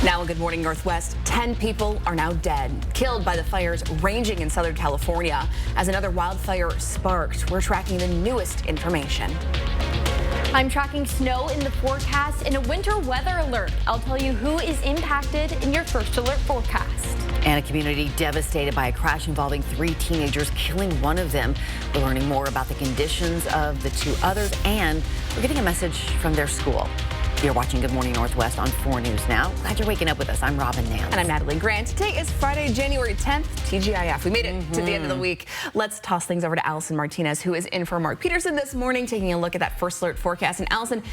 Now in Good Morning Northwest, 10 people are now dead, killed by the fires raging in Southern California. As another wildfire sparked, we're tracking the newest information. I'm tracking snow in the forecast and a winter weather alert. I'll tell you who is impacted in your first alert forecast. And a community devastated by a crash involving 3 teenagers, killing one of them. We're learning more about the conditions of the 2 others, and we're getting a message from their school. You're watching Good Morning Northwest on 4 News Now. Glad you're waking up with us. I'm Robin Nance. And I'm Natalie Grant. Today is Friday, January 10th, TGIF. We made it to the end of the week. Let's toss things over to Allison Martinez, who is in for Mark Peterson this morning, taking a look at that first alert forecast. And Allison,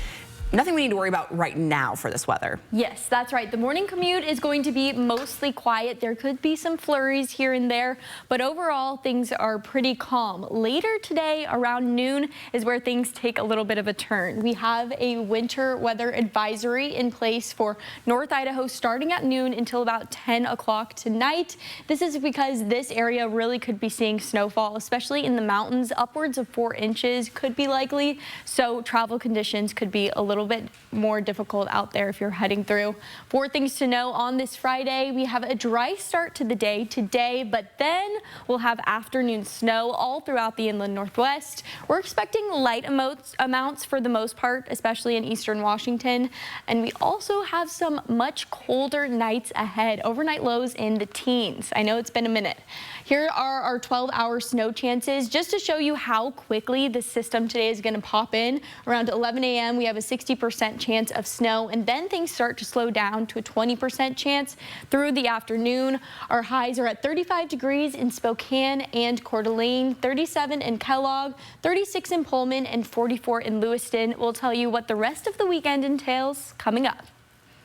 nothing we need to worry about right now for this weather. Yes, that's right. The morning commute is going to be mostly quiet. There could be some flurries here and there, but overall things are pretty calm. Later today around noon is where things take a little bit of a turn. We have a winter weather advisory in place for North Idaho starting at noon until about 10 o'clock tonight. This is because this area really could be seeing snowfall, especially in the mountains. Upwards of 4 inches could be likely, so travel conditions could be a little bit more difficult out there if you're heading through. 4 things to know on this Friday. We have a dry start to the day today, but then we'll have afternoon snow all throughout the inland Northwest. We're expecting light amounts for the most part, especially in eastern Washington. And we also have some much colder nights ahead. Overnight lows in the teens. I know it's been a minute. Here are our 12-hour snow chances just to show you how quickly the system today is going to pop in. Around 11 a.m. we have a 60% chance of snow, and then things start to slow down to a 20% chance through the afternoon. Our highs are at 35 degrees in Spokane and Coeur d'Alene, 37 in Kellogg, 36 in Pullman, and 44 in Lewiston. We'll tell you what the rest of the weekend entails coming up.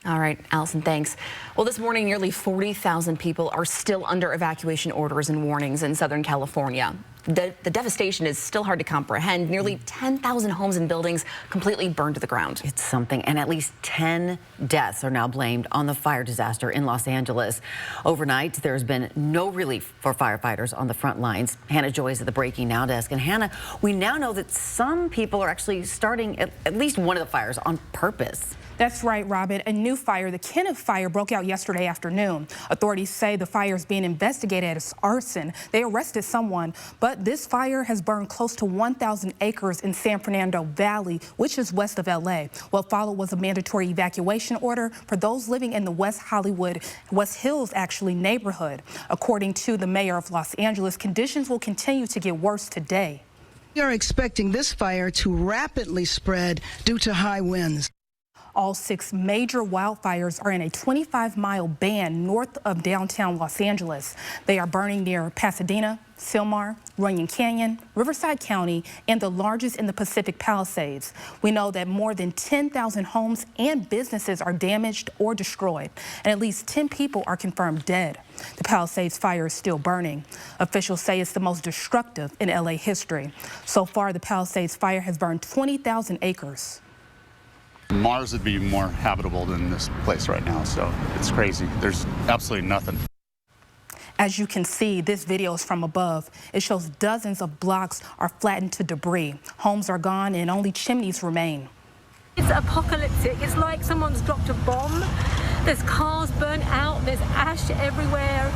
All right, Allison, thanks. Well, this morning, nearly 40,000 people are still under evacuation orders and warnings in Southern California. The devastation is still hard to comprehend. Nearly 10,000 homes and buildings completely burned to the ground. It's something, and at least 10 deaths are now blamed on the fire disaster in Los Angeles. Overnight, there's been no relief for firefighters on the front lines. Hannah Joy is at the Breaking Now desk. And Hannah, we now know that some people are actually starting at least one of the fires on purpose. That's right, Robin. A new fire, the Kenneth fire, broke out yesterday afternoon. Authorities say the fire is being investigated as arson. They arrested someone, but this fire has burned close to 1,000 acres in San Fernando Valley, which is west of L.A. What followed was a mandatory evacuation order for those living in the West Hills, neighborhood. According to the mayor of Los Angeles, conditions will continue to get worse today. We are expecting this fire to rapidly spread due to high winds. All 6 major wildfires are in a 25-mile band north of downtown Los Angeles. They are burning near Pasadena, Sylmar, Runyon Canyon, Riverside County, and the largest in the Pacific Palisades. We know that more than 10,000 homes and businesses are damaged or destroyed, and at least 10 people are confirmed dead. The Palisades fire is still burning. Officials say it's the most destructive in LA history. So far, the Palisades fire has burned 20,000 acres. Mars would be more habitable than this place right now, so it's crazy. There's absolutely nothing. As you can see, this video is from above. It shows dozens of blocks are flattened to debris. Homes are gone and only chimneys remain. It's apocalyptic. It's like someone's dropped a bomb. There's cars burnt out. There's ash everywhere.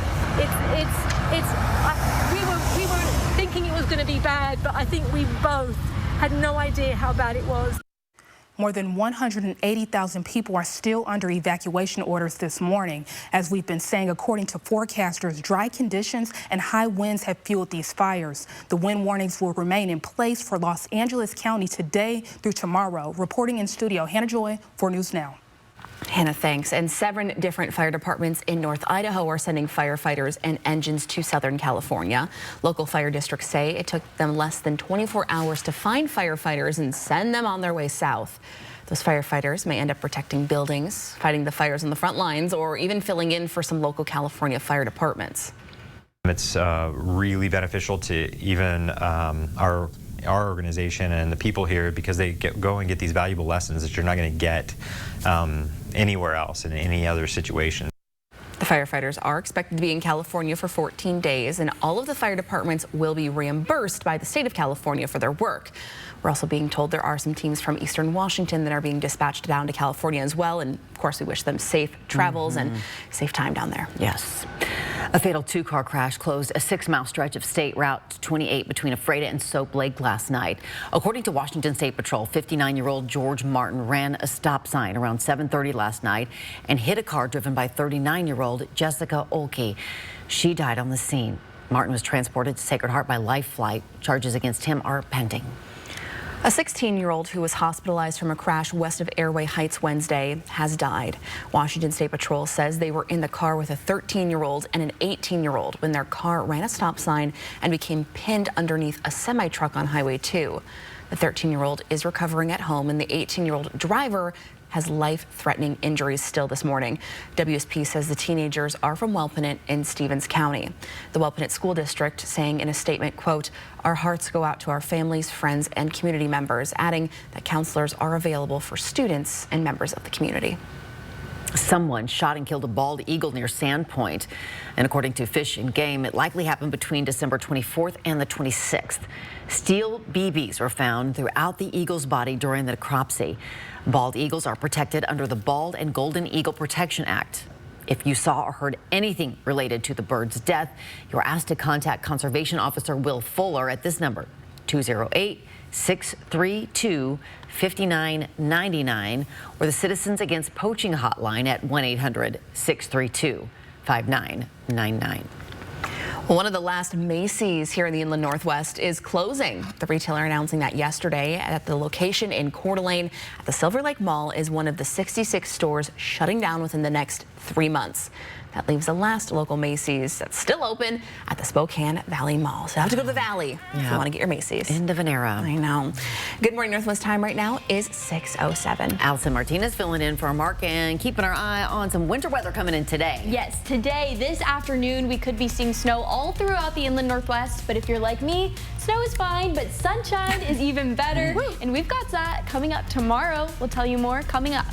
We were thinking it was going to be bad, but I think we both had no idea how bad it was. More than 180,000 people are still under evacuation orders this morning. As we've been saying, according to forecasters, dry conditions and high winds have fueled these fires. The wind warnings will remain in place for Los Angeles County today through tomorrow. Reporting in studio, Hannah Joy, 4 News Now. Hannah, thanks. And 7 different fire departments in North Idaho are sending firefighters and engines to Southern California. Local fire districts say it took them less than 24 hours to find firefighters and send them on their way south. Those firefighters may end up protecting buildings, fighting the fires on the front lines, or even filling in for some local California fire departments. It's really beneficial to even our organization and the people here, because they go and get these valuable lessons that you're not going to get anywhere else in any other situation. The firefighters are expected to be in California for 14 days, and all of the fire departments will be reimbursed by the state of California for their work. We're also being told there are some teams from Eastern Washington that are being dispatched down to California as well, and of course we wish them safe travels and safe time down there. Yes. A fatal two-car crash closed a 6-mile stretch of State Route 28 between Ephrata and Soap Lake last night. According to Washington State Patrol, 59-year-old George Martin ran a stop sign around 7:30 last night and hit a car driven by 39-year-old Jessica Olkey. She died on the scene. Martin was transported to Sacred Heart by life flight. Charges against him are pending. A 16-year-old who was hospitalized from a crash west of Airway Heights Wednesday has died. Washington State Patrol says they were in the car with a 13-year-old and an 18-year-old when their car ran a stop sign and became pinned underneath a semi-truck on Highway 2. The 13-year-old is recovering at home, and the 18-year-old driver has life-threatening injuries still this morning. WSP says the teenagers are from Wellpinit in Stevens County. The Wellpinit School District saying in a statement, quote, "Our hearts go out to our families, friends, and community members," adding that counselors are available for students and members of the community. Someone shot and killed a bald eagle near Sandpoint. And according to Fish and Game, it likely happened between December 24th and the 26th. Steel BBs were found throughout the eagle's body during the necropsy. Bald eagles are protected under the Bald and Golden Eagle Protection Act. If you saw or heard anything related to the bird's death, you're asked to contact Conservation Officer Will Fuller at this number, 208-632-5999, or the Citizens Against Poaching hotline at 1-800-632-5999. Well, one of the last Macy's here in the Inland Northwest is closing. The retailer announcing that yesterday at the location in Coeur d'Alene at the Silver Lake Mall is one of the 66 stores shutting down within the next 3 months. That leaves the last local Macy's that's still open at the Spokane Valley Mall. So you have to go to the Valley if you want to get your Macy's. End of an era. I know. Good morning, Northwest time right now is 6:07. Allison Martinez filling in for Mark and keeping our eye on some winter weather coming in today. Yes, today, this afternoon, we could be seeing snow all throughout the Inland Northwest. But if you're like me, snow is fine, but sunshine is even better. And we've got that coming up tomorrow. We'll tell you more coming up.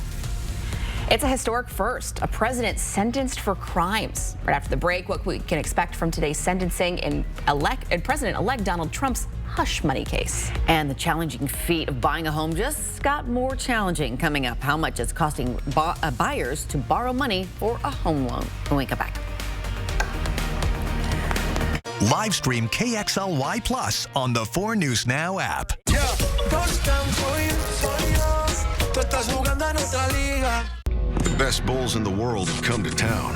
It's a historic first, a president sentenced for crimes. Right after the break, what we can expect from today's sentencing in President-elect Donald Trump's hush money case. And the challenging feat of buying a home just got more challenging coming up. How much it's costing buyers to borrow money for a home loan. When we come back. Live stream KXLY Plus on the 4 News Now app. The best bulls in the world have come to town.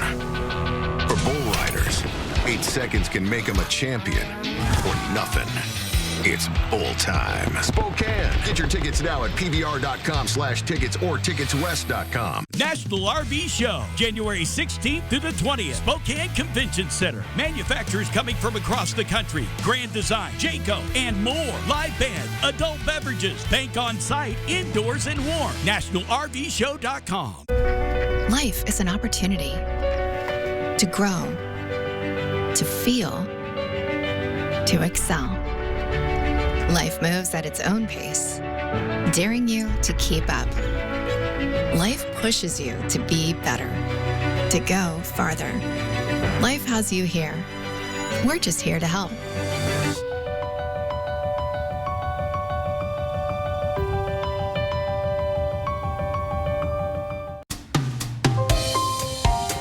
For bull riders, 8 seconds can make them a champion or nothing. It's bull time. Spokane. Get your tickets now at pbr.com/tickets or ticketswest.com. National RV Show, January 16th to the 20th, Spokane Convention Center. Manufacturers coming from across the country. Grand Design, Jayco, and more. Live band, adult beverages, bank on site, indoors and warm. NationalRVShow.com. Life is an opportunity to grow, to feel, to excel. Life moves at its own pace, daring you to keep up. Life pushes you to be better, to go farther. Life has you here. We're just here to help.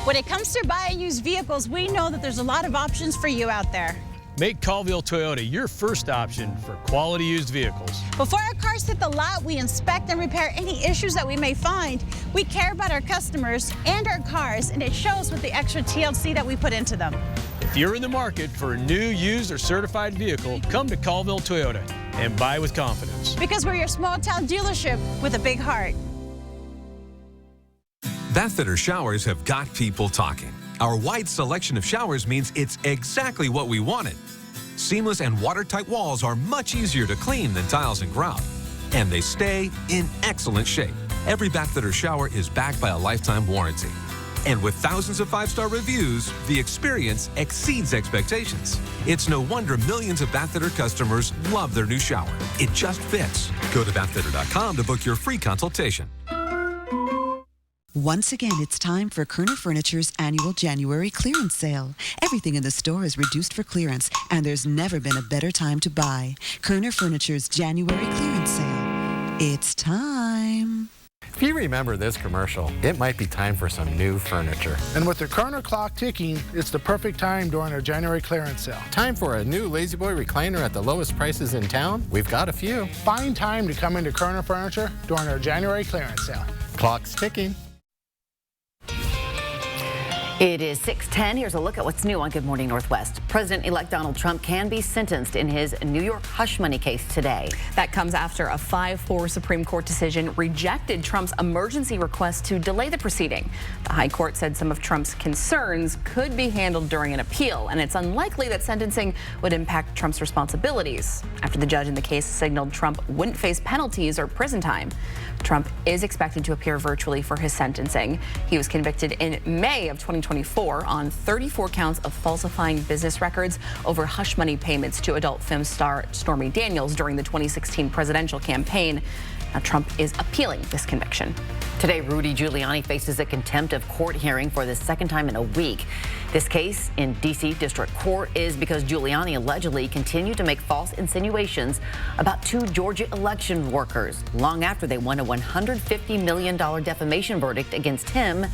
When it comes to buying used vehicles, we know that there's a lot of options for you out there. Make Colville Toyota your first option for quality used vehicles. Before our cars hit the lot, we inspect and repair any issues that we may find. We care about our customers and our cars, and it shows with the extra TLC that we put into them. If you're in the market for a new, used, or certified vehicle, come to Colville Toyota and buy with confidence. Because we're your small-town dealership with a big heart. Bathfitter showers have got people talking. Our wide selection of showers means it's exactly what we wanted. Seamless and watertight walls are much easier to clean than tiles and grout. And they stay in excellent shape. Every Bathfitter shower is backed by a lifetime warranty. And with thousands of 5-star reviews, the experience exceeds expectations. It's no wonder millions of Bathfitter customers love their new shower. It just fits. Go to bathfitter.com to book your free consultation. Once again, it's time for Kerner Furniture's annual January clearance sale. Everything in the store is reduced for clearance, and there's never been a better time to buy. Kerner Furniture's January clearance sale. It's time. If you remember this commercial, it might be time for some new furniture. And with the Kerner clock ticking, it's the perfect time during our January clearance sale. Time for a new Lazy Boy recliner at the lowest prices in town? We've got a few. Find time to come into Kerner Furniture during our January clearance sale. Clock's ticking. It is 6:10. Here's a look at what's new on Good Morning Northwest. President-elect Donald Trump can be sentenced in his New York hush money case today. That comes after a 5-4 Supreme Court decision rejected Trump's emergency request to delay the proceeding. The High Court said some of Trump's concerns could be handled during an appeal, and it's unlikely that sentencing would impact Trump's responsibilities after the judge in the case signaled Trump wouldn't face penalties or prison time. Trump is expected to appear virtually for his sentencing. He was convicted in May of 2024 on 34 counts of falsifying business records over hush money payments to adult film star Stormy Daniels during the 2016 presidential campaign. Now, Trump is appealing this conviction. Today, Rudy Giuliani faces a contempt of court hearing for the second time in a week. This case in D.C. District Court is because Giuliani allegedly continued to make false insinuations about 2 Georgia election workers long after they won a $150 million defamation verdict against him,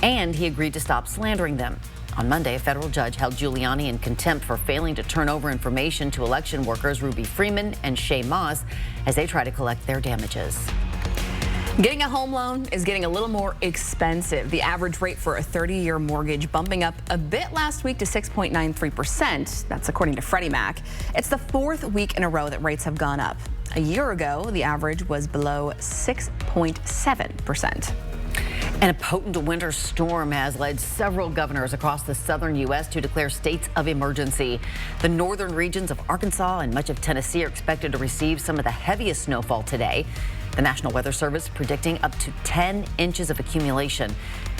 and he agreed to stop slandering them. On Monday, a federal judge held Giuliani in contempt for failing to turn over information to election workers Ruby Freeman and Shay Moss as they try to collect their damages. Getting a home loan is getting a little more expensive. The average rate for a 30-year mortgage bumping up a bit last week to 6.93%. That's according to Freddie Mac. It's the 4th week in a row that rates have gone up. A year ago, the average was below 6.7%. And a potent winter storm has led several governors across the southern U.S. to declare states of emergency. The northern regions of Arkansas and much of Tennessee are expected to receive some of the heaviest snowfall today. The National Weather Service predicting up to 10 inches of accumulation.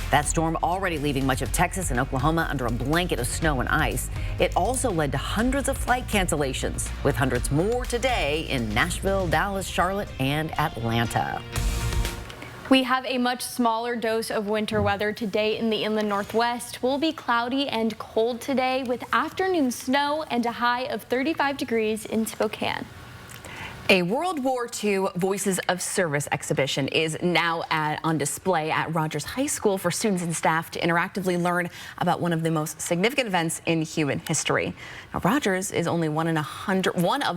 That storm already leaving much of Texas and Oklahoma under a blanket of snow and ice. It also led to hundreds of flight cancellations, with hundreds more today in Nashville, Dallas, Charlotte, and Atlanta. We have a much smaller dose of winter weather today in the inland Northwest. We'll be cloudy and cold today with afternoon snow and a high of 35 degrees in Spokane. A World War II Voices of Service exhibition is now on display at Rogers High School for students and staff to interactively learn about one of the most significant events in human history. Now, Rogers is only one of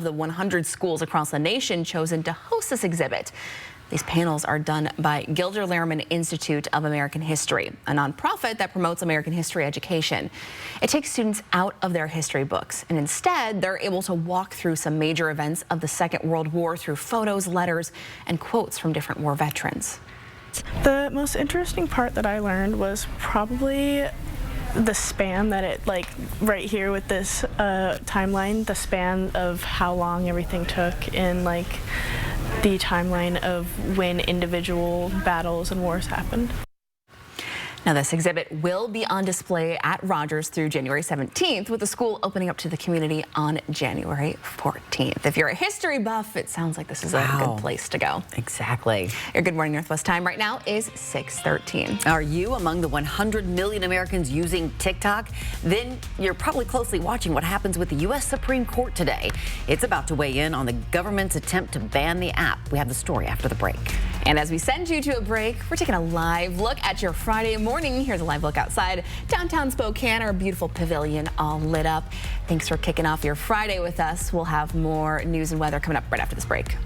the 100 schools across the nation chosen to host this exhibit. These panels are done by Gilder Lehrman Institute of American History, a nonprofit that promotes American history education. It takes students out of their history books, and instead they're able to walk through some major events of the Second World War through photos, letters, and quotes from different war veterans. The most interesting part that I learned was probably the span that it, right here with this timeline, the span of how long everything took in the timeline of when individual battles and wars happened. Now, this exhibit will be on display at Rogers through January 17th, with the school opening up to the community on January 14th. If you're a history buff, it sounds like this is a good place to go. Exactly. Your Good Morning Northwest time right now is 6:13. Are you among the 100 million Americans using TikTok? Then you're probably closely watching what happens with the U.S. Supreme Court today. It's about to weigh in on the government's attempt to ban the app. We have the story after the break. And as we send you to a break, we're taking a live look at your Friday morning. Here's a live look outside downtown Spokane, our beautiful pavilion all lit up. Thanks for kicking off your Friday with us. We'll have more news and weather coming up right after this break.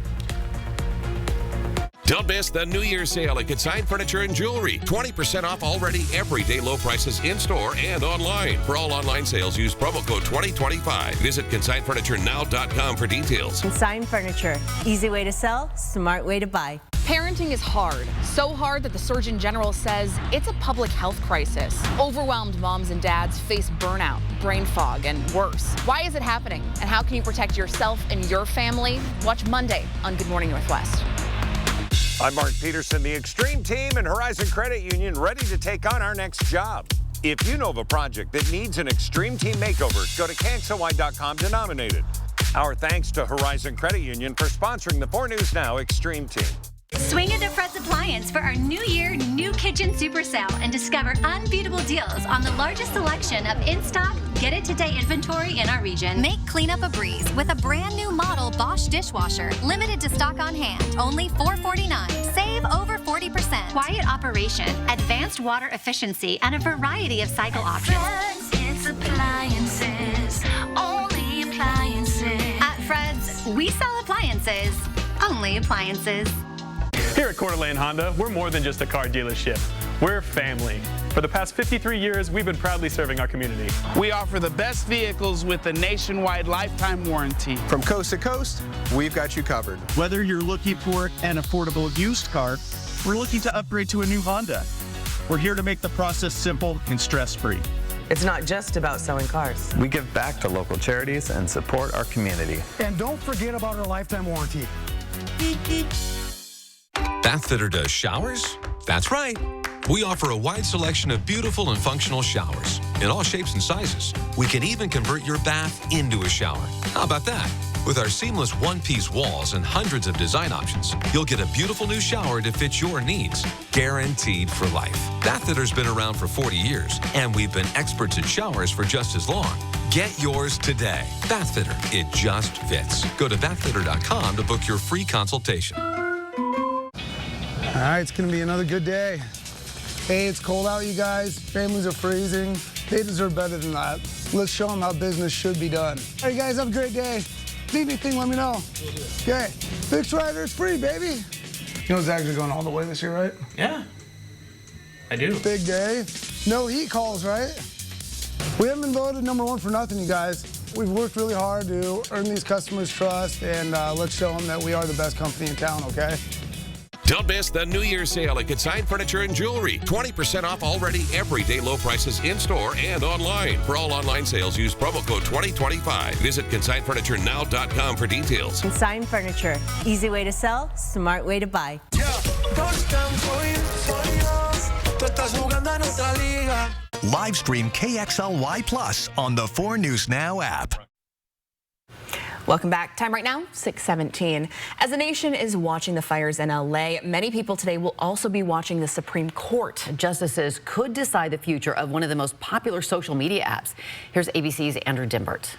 Don't miss the New Year's sale at Consigned Furniture and Jewelry. 20% off already, everyday low prices in-store and online. For all online sales, use promo code 2025. Visit consignedfurniturennow.com for details. Consigned Furniture. Easy way to sell, smart way to buy. Parenting is hard. So hard that the Surgeon General says it's a public health crisis. Overwhelmed moms and dads face burnout, brain fog, and worse. Why is it happening? And how can you protect yourself and your family? Watch Monday on Good Morning Northwest. I'm Mark Peterson, the Extreme Team and Horizon Credit Union, ready to take on our next job. If you know of a project that needs an Extreme Team makeover, go to KXLY.com to nominate it. Our thanks to Horizon Credit Union for sponsoring the 4 News Now Extreme Team. Swing into Fred's Appliance for our New Year, New Kitchen Super Sale and discover unbeatable deals on the largest selection of in-stock, get-it-today inventory in our region. Make cleanup a breeze with a brand new model Bosch dishwasher, limited to stock on hand, only $449. Save over 40%. Quiet operation, advanced water efficiency, and a variety of cycle options. Fred's, it's appliances, only appliances. At Fred's, we sell appliances, only appliances. Here at Coeur d'Alene Honda, we're more than just a car dealership. We're family. For the past 53 years, we've been proudly serving our community. We offer the best vehicles with a nationwide lifetime warranty. From coast to coast, we've got you covered. Whether you're looking for an affordable used car, we're looking to upgrade to a new Honda. We're here to make the process simple and stress-free. It's not just about selling cars. We give back to local charities and support our community. And don't forget about our lifetime warranty. Bathfitter does showers? That's right. We offer a wide selection of beautiful and functional showers in all shapes and sizes. We can even convert your bath into a shower. How about that? With our seamless one-piece walls and hundreds of design options, you'll get a beautiful new shower to fit your needs, guaranteed for life. Bathfitter's been around for 40 years, and we've been experts at showers for just as long. Get yours today. Bathfitter, it just fits. Go to bathfitter.com to book your free consultation. All right, it's gonna be another good day. Hey, it's cold out, you guys. Families are freezing. They deserve better than that. Let's show them how business should be done. All right, guys, have a great day. Need anything, let me know. Okay, Fixed Rider is free, baby. You know Zags are going all the way this year, right? Yeah, I do. Big day. No heat calls, right? We haven't been voted #1 for nothing, you guys. We've worked really hard to earn these customers' trust, and let's show them that we are the best company in town, okay? Don't miss the New Year's sale at Consigned Furniture and Jewelry. 20% off already, everyday low prices in-store and online. For all online sales, use promo code 2025. Visit consignedfurniturenow.com for details. Consigned Furniture. Easy way to sell, smart way to buy. Live stream KXLY Plus on the 4 News Now app. Welcome back. Time right now, 6:17. As the nation is watching the fires in LA, many people today will also be watching the Supreme Court. Justices could decide the future of one of the most popular social media apps. Here's ABC's Andrew Dimbert.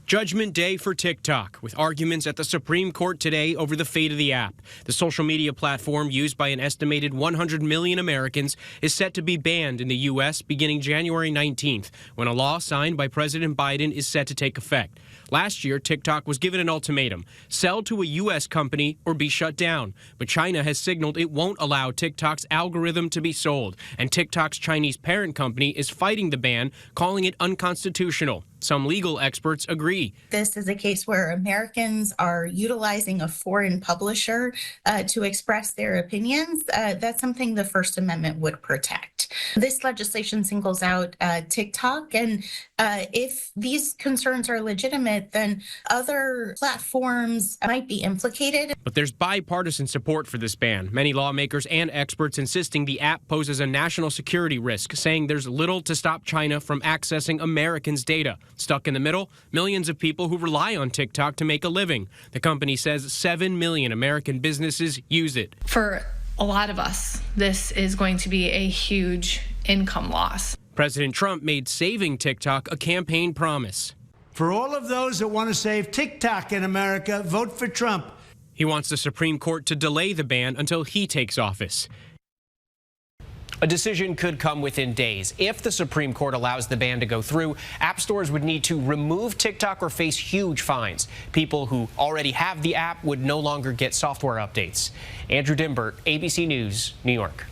Judgment Day for TikTok, with arguments at the Supreme Court today over the fate of the app. The social media platform, used by an estimated 100 million Americans, is set to be banned in the U.S. beginning January 19th, when a law signed by President Biden is set to take effect. Last year, TikTok was given an ultimatum: sell to a U.S. company or be shut down. But China has signaled it won't allow TikTok's algorithm to be sold, and TikTok's Chinese parent company is fighting the ban, calling it unconstitutional. Some legal experts agree. This is a case where Americans are utilizing a foreign publisher to express their opinions. That's something the First Amendment would protect. This legislation singles out TikTok, and if these concerns are legitimate, then other platforms might be implicated. But there's bipartisan support for this ban. Many lawmakers and experts insisting the app poses a national security risk, saying there's little to stop China from accessing Americans' data. Stuck in the middle, millions of people who rely on TikTok to make a living. The company says 7 million American businesses use it. For a lot of us, this is going to be a huge income loss. President Trump made saving TikTok a campaign promise. For all of those that want to save TikTok in America, vote for Trump. He wants the Supreme Court to delay the ban until he takes office. A decision could come within days. If the Supreme Court allows the ban to go through, app stores would need to remove TikTok or face huge fines. People who already have the app would no longer get software updates. Andrew Dimbert, ABC News, New York.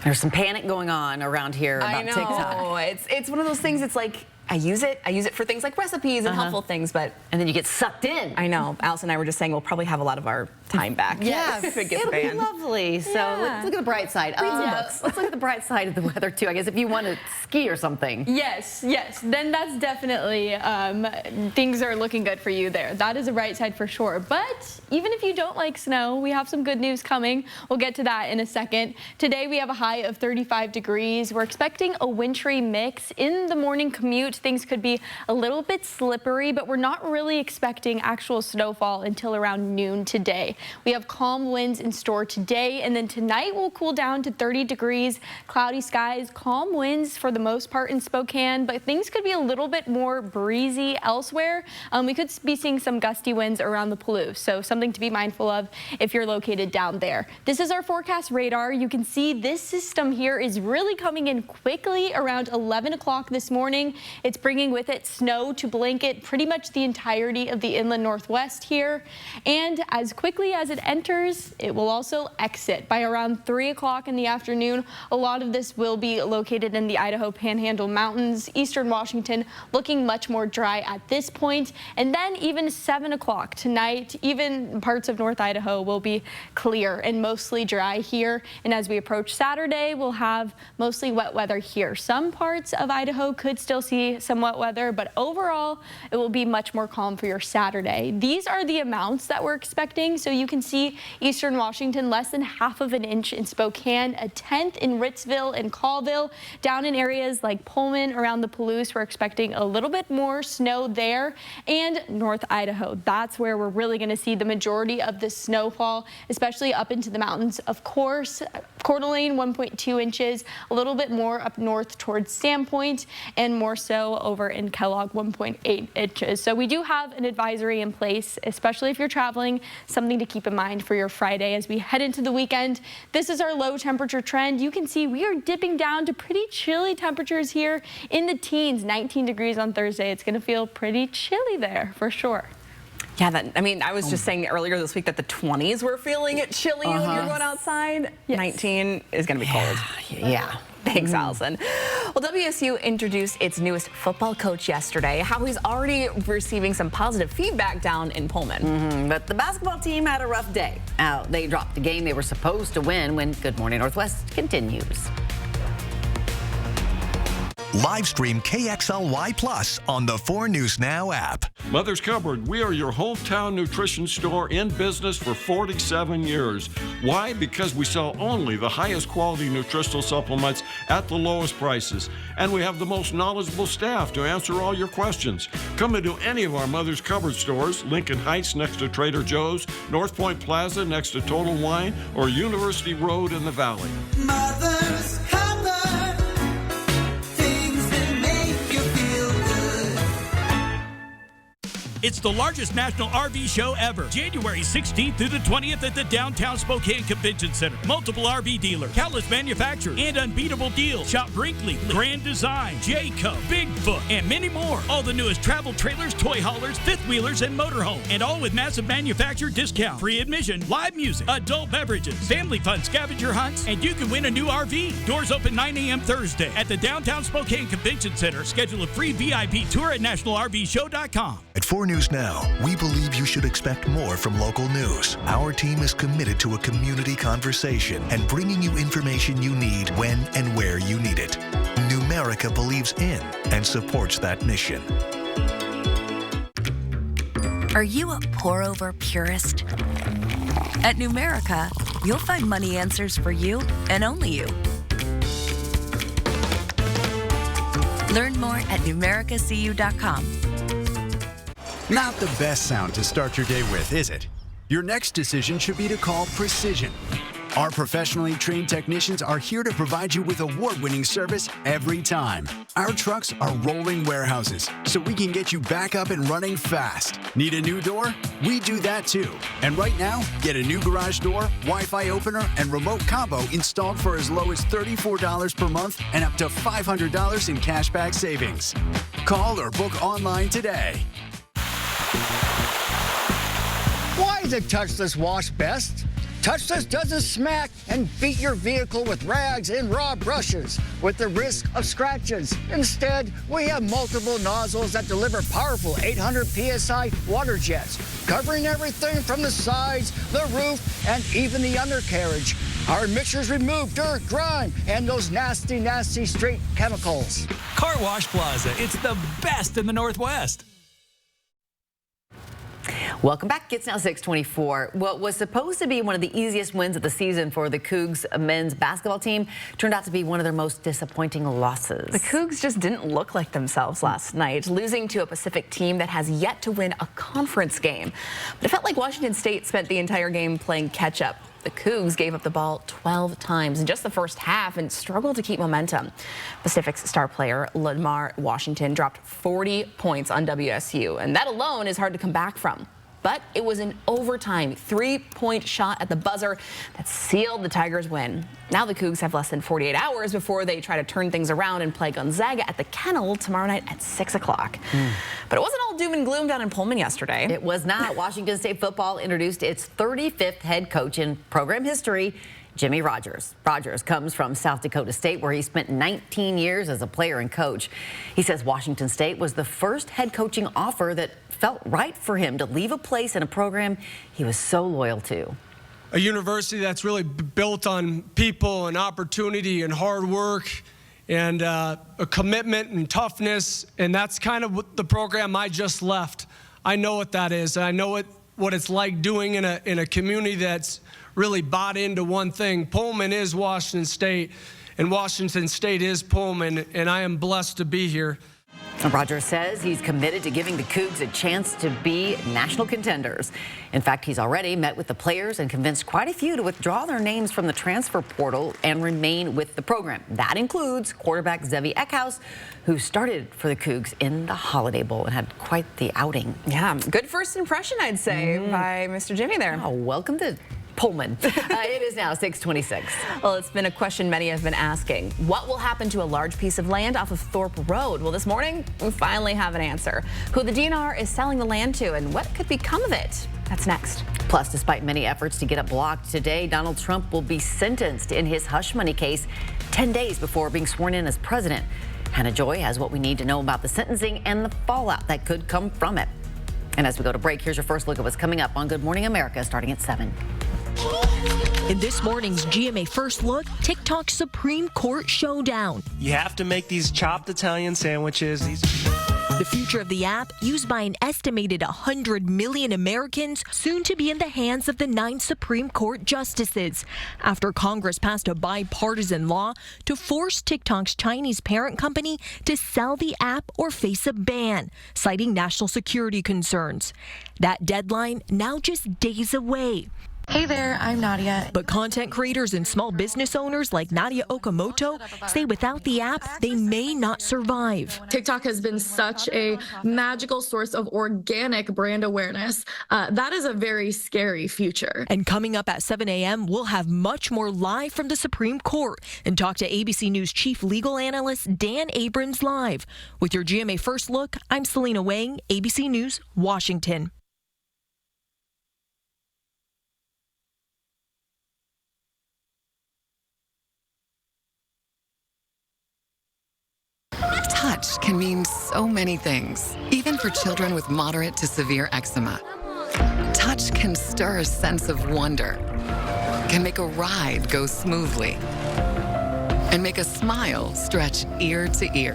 There's some panic going on around here about TikTok. I know. It's one of those things, it's like, I use it for things like recipes and helpful things, but... And then you get sucked in. I know. Alice and I were just saying we'll probably have a lot of our time back. Yes, if it gets it'll banned. be lovely. So let's look at the bright side. Let's look at the bright side of the weather, too. I guess if you want to ski or something. Yes. Then that's definitely, things are looking good for you there. That is a bright side for sure. But even if you don't like snow, we have some good news coming. We'll get to that in a second. Today we have a high of 35 degrees. We're expecting a wintry mix. In the morning commute, things could be a little bit slippery, but we're not really expecting actual snowfall until around noon today. We have calm winds in store today, and then tonight will cool down to 30 degrees, cloudy skies, calm winds for the most part in Spokane, but things could be a little bit more breezy elsewhere. We could be seeing some gusty winds around the Palouse, so something to be mindful of if you're located down there. This is our forecast radar. You can see this system here is really coming in quickly around 11 o'clock this morning. It's bringing with it snow to blanket pretty much the entirety of the inland northwest here. And as quickly as it enters, it will also exit by around 3 o'clock in the afternoon. A lot of this will be located in the Idaho Panhandle Mountains, eastern Washington, looking much more dry at this point. And then even 7 o'clock tonight, even parts of North Idaho will be clear and mostly dry here. And as we approach Saturday, we'll have mostly wet weather here. Some parts of Idaho could still see some wet weather, but overall, it will be much more calm for your Saturday. These are the amounts that we're expecting. So you can see eastern Washington, less than ½ of an inch in Spokane, a 1/10 in Ritzville and Colville. Down in areas like Pullman around the Palouse, we're expecting a little bit more snow there. And North Idaho, that's where we're really going to see the majority of the snowfall, especially up into the mountains. Of course, Coeur d'Alene, 1.2 inches, a little bit more up north towards Sandpoint, and more so over in Kellogg, 1.8 inches. So we do have an advisory in place, especially if you're traveling, something to keep in mind for your Friday as we head into the weekend. This is our low temperature trend. You can see we are dipping down to pretty chilly temperatures here in the teens, 19 degrees on Thursday. It's going to feel pretty chilly there for sure. Yeah, I was just saying earlier this week that the 20s were feeling it chilly when you're going outside. Yes. 19 is going to be cold. Yeah. Thanks, Allison. Well, WSU introduced its newest football coach yesterday. How he's already receiving some positive feedback down in Pullman. But the basketball team had a rough day. They dropped a game they were supposed to win when Good Morning Northwest continues. Live stream KXLY Plus on the 4 News Now app. Mother's Cupboard, we are your hometown nutrition store in business for 47 years. Why? Because we sell only the highest quality nutritional supplements at the lowest prices. And we have the most knowledgeable staff to answer all your questions. Come into any of our Mother's Cupboard stores, Lincoln Heights next to Trader Joe's, North Point Plaza next to Total Wine, or University Road in the Valley. Mother's Cupboard. It's the largest national RV show ever. January 16th through the 20th at the downtown Spokane Convention Center. Multiple RV dealers, countless manufacturers, and unbeatable deals. Shop Brinkley, Grand Design, Jayco, Bigfoot, and many more. All the newest travel trailers, toy haulers, fifth wheelers, and motorhomes. And all with massive manufacturer discount. Free admission, live music, adult beverages, family fun scavenger hunts, and you can win a new RV. Doors open 9 a.m. Thursday at the downtown Spokane Convention Center. Schedule a free VIP tour at nationalrvshow.com. At 4 News Now, we believe you should expect more from local news. Our team is committed to a community conversation and bringing you information you need when and where you need it. Numerica believes in and supports that mission. Are you a pour-over purist? At Numerica, you'll find money answers for you and only you. Learn more at numericacu.com. Not the best sound to start your day with, is it? Your next decision should be to call Precision. Our professionally trained technicians are here to provide you with award-winning service every time. Our trucks are rolling warehouses, so we can get you back up and running fast. Need a new door? We do that too. And right now, get a new garage door, Wi-Fi opener, and remote combo installed for as low as $34 per month and up to $500 in cashback savings. Call or book online today. Why is a touchless wash best? Touchless doesn't smack and beat your vehicle with rags and raw brushes with the risk of scratches. Instead, we have multiple nozzles that deliver powerful 800 PSI water jets, covering everything from the sides, the roof, and even the undercarriage. Our mixers remove dirt, grime, and those nasty, nasty straight chemicals. Car Wash Plaza, it's the best in the Northwest. Welcome back. It's now 6:24. What was supposed to be one of the easiest wins of the season for the Cougs men's basketball team turned out to be one of their most disappointing losses. The Cougs just didn't look like themselves last night, losing to a Pacific team that has yet to win a conference game. But it felt like Washington State spent the entire game playing catch-up. The Cougs gave up the ball 12 times in just the first half and struggled to keep momentum. Pacific's star player, Lamar Washington, dropped 40 points on WSU, and that alone is hard to come back from. But it was an overtime three-point shot at the buzzer that sealed the Tigers' win. Now the Cougs have less than 48 hours before they try to turn things around and play Gonzaga at the Kennel tomorrow night at 6 o'clock. But it wasn't all doom and gloom down in Pullman yesterday. It was not. Washington State football introduced its 35th head coach in program history, Jimmy Rogers. Rogers comes from South Dakota State, where he spent 19 years as a player and coach. He says Washington State was the first head coaching offer that felt right for him to leave a place in a program he was so loyal to. A university that's really built on people and opportunity and hard work and a commitment and toughness, and that's kind of what the program I just left. I know what that is. I know what it's like doing in a community that's really bought into one thing. Pullman is Washington State, and Washington State is Pullman, and I am blessed to be here. Rogers says he's committed to giving the Cougs a chance to be national contenders. In fact, he's already met with the players and convinced quite a few to withdraw their names from the transfer portal and remain with the program. That includes quarterback Zevi Eckhouse, who started for the Cougs in the Holiday Bowl and had quite the outing. Yeah, good first impression, I'd say, by Mr. Jimmy there. Oh, welcome to Pullman. It is now 6:26. Well, it's been a question many have been asking. What will happen to a large piece of land off of Thorpe Road? Well, this morning, we finally have an answer. Who the DNR is selling the land to and what could become of it? That's next. Plus, despite many efforts to get it blocked today, Donald Trump will be sentenced in his hush money case 10 days before being sworn in as president. Hannah Joy has what we need to know about the sentencing and the fallout that could come from it. And as we go to break, here's your first look at what's coming up on Good Morning America starting at 7. In this morning's GMA First Look, TikTok Supreme Court showdown. You have to make these chopped Italian sandwiches. The future of the app, used by an estimated 100 million Americans, soon to be in the hands of the 9 Supreme Court justices, after Congress passed a bipartisan law to force TikTok's Chinese parent company to sell the app or face a ban, citing national security concerns. That deadline now just days away. Hey there, I'm Nadia. But content creators and small business owners like Nadia Okamoto say without the app, they may not survive. TikTok has been such a magical source of organic brand awareness. That is a very scary future. And coming up at 7 a.m., we'll have much more live from the Supreme Court and talk to ABC News Chief Legal Analyst Dan Abrams live. With your GMA First Look, I'm Selena Wang, ABC News, Washington. Touch can mean so many things, even for children with moderate to severe eczema. Touch can stir a sense of wonder, can make a ride go smoothly, and make a smile stretch ear to ear.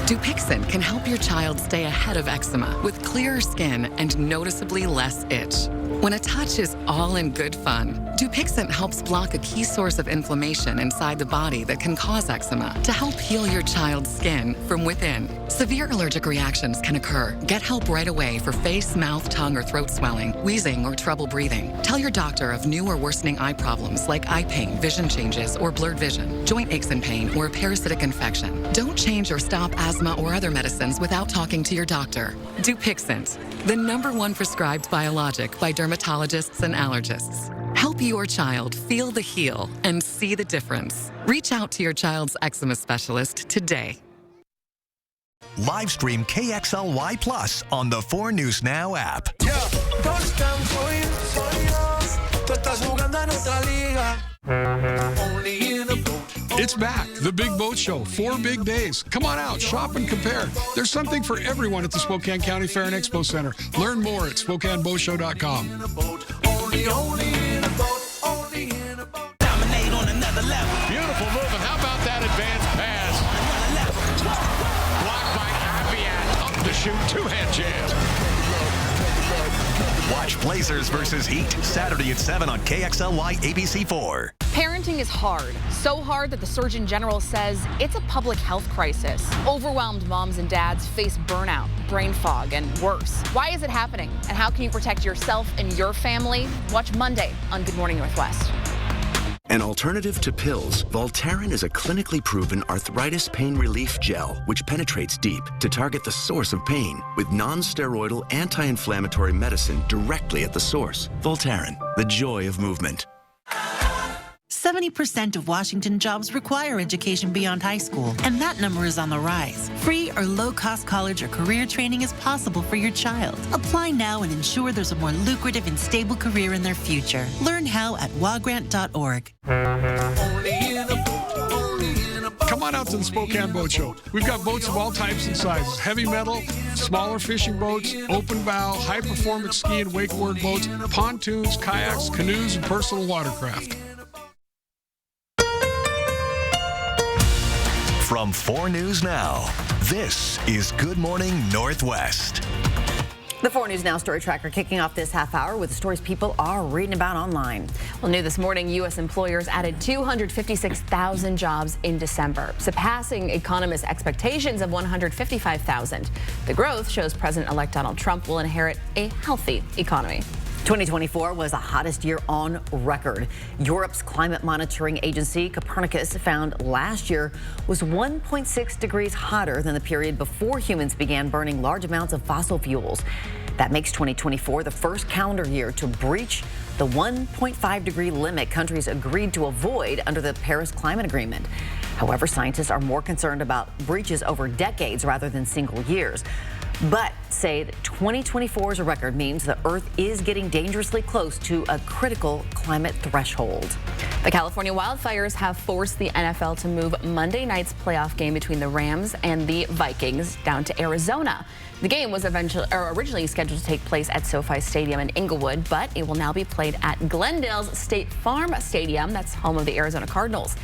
Dupixent can help your child stay ahead of eczema with clearer skin and noticeably less itch. When a touch is all in good fun, Dupixent helps block a key source of inflammation inside the body that can cause eczema to help heal your child's skin from within. Severe allergic reactions can occur. Get help right away for face, mouth, tongue, or throat swelling, wheezing, or trouble breathing. Tell your doctor of new or worsening eye problems like eye pain, vision changes, or blurred vision, joint aches and pain, or a parasitic infection. Don't change or stop asthma or other medicines without talking to your doctor. Dupixent, the #1 prescribed biologic by dermatologists and allergists. Help your child feel the heal and see the difference. Reach out to your child's eczema specialist today. Live stream KXLY Plus on the 4 News Now app. It's back, the Big Boat Show, 4 big days. Come on out, shop and compare. There's something for everyone at the Spokane County Fair and Expo Center. Learn more at SpokaneBoatShow.com. Beautiful move, and how about that advanced pass? Blocked by Aviat, up the shoot, two-hand jam. Watch Blazers versus Heat Saturday at 7 on KXLY ABC4. Parenting is hard, so hard that the Surgeon General says it's a public health crisis. Overwhelmed moms and dads face burnout, brain fog, and worse. Why is it happening? And how can you protect yourself and your family? Watch Monday on Good Morning Northwest. An alternative to pills, Voltaren is a clinically proven arthritis pain relief gel which penetrates deep to target the source of pain with non-steroidal anti-inflammatory medicine directly at the source. Voltaren, the joy of movement. 70% of Washington jobs require education beyond high school, and that number is on the rise. Free or low-cost college or career training is possible for your child. Apply now and ensure there's a more lucrative and stable career in their future. Learn how at wogrant.org. Come on out to the Spokane Boat Show. We've got boats of all types and sizes. Heavy metal, smaller fishing boats, open bow, high-performance ski and wakeboard boats, pontoons, kayaks, canoes, and personal watercraft. From 4 News Now, this is Good Morning Northwest. The 4 News Now Story Tracker kicking off this half hour with the stories people are reading about online. Well, new this morning, U.S. employers added 256,000 jobs in December, surpassing economists' expectations of 155,000. The growth shows President-elect Donald Trump will inherit a healthy economy. 2024 was the hottest year on record. Europe's climate monitoring agency, Copernicus, found last year was 1.6 degrees hotter than the period before humans began burning large amounts of fossil fuels. That makes 2024 the first calendar year to breach the 1.5 degree limit countries agreed to avoid under the Paris Climate Agreement. However, scientists are more concerned about breaches over decades rather than single years, but say that 2024 as a record means the Earth is getting dangerously close to a critical climate threshold. The California wildfires have forced the NFL to move Monday night's playoff game between the Rams and the Vikings down to Arizona. The game was originally scheduled to take place at SoFi Stadium in Inglewood, but it will now be played at Glendale's State Farm Stadium. That's home of the Arizona Cardinals.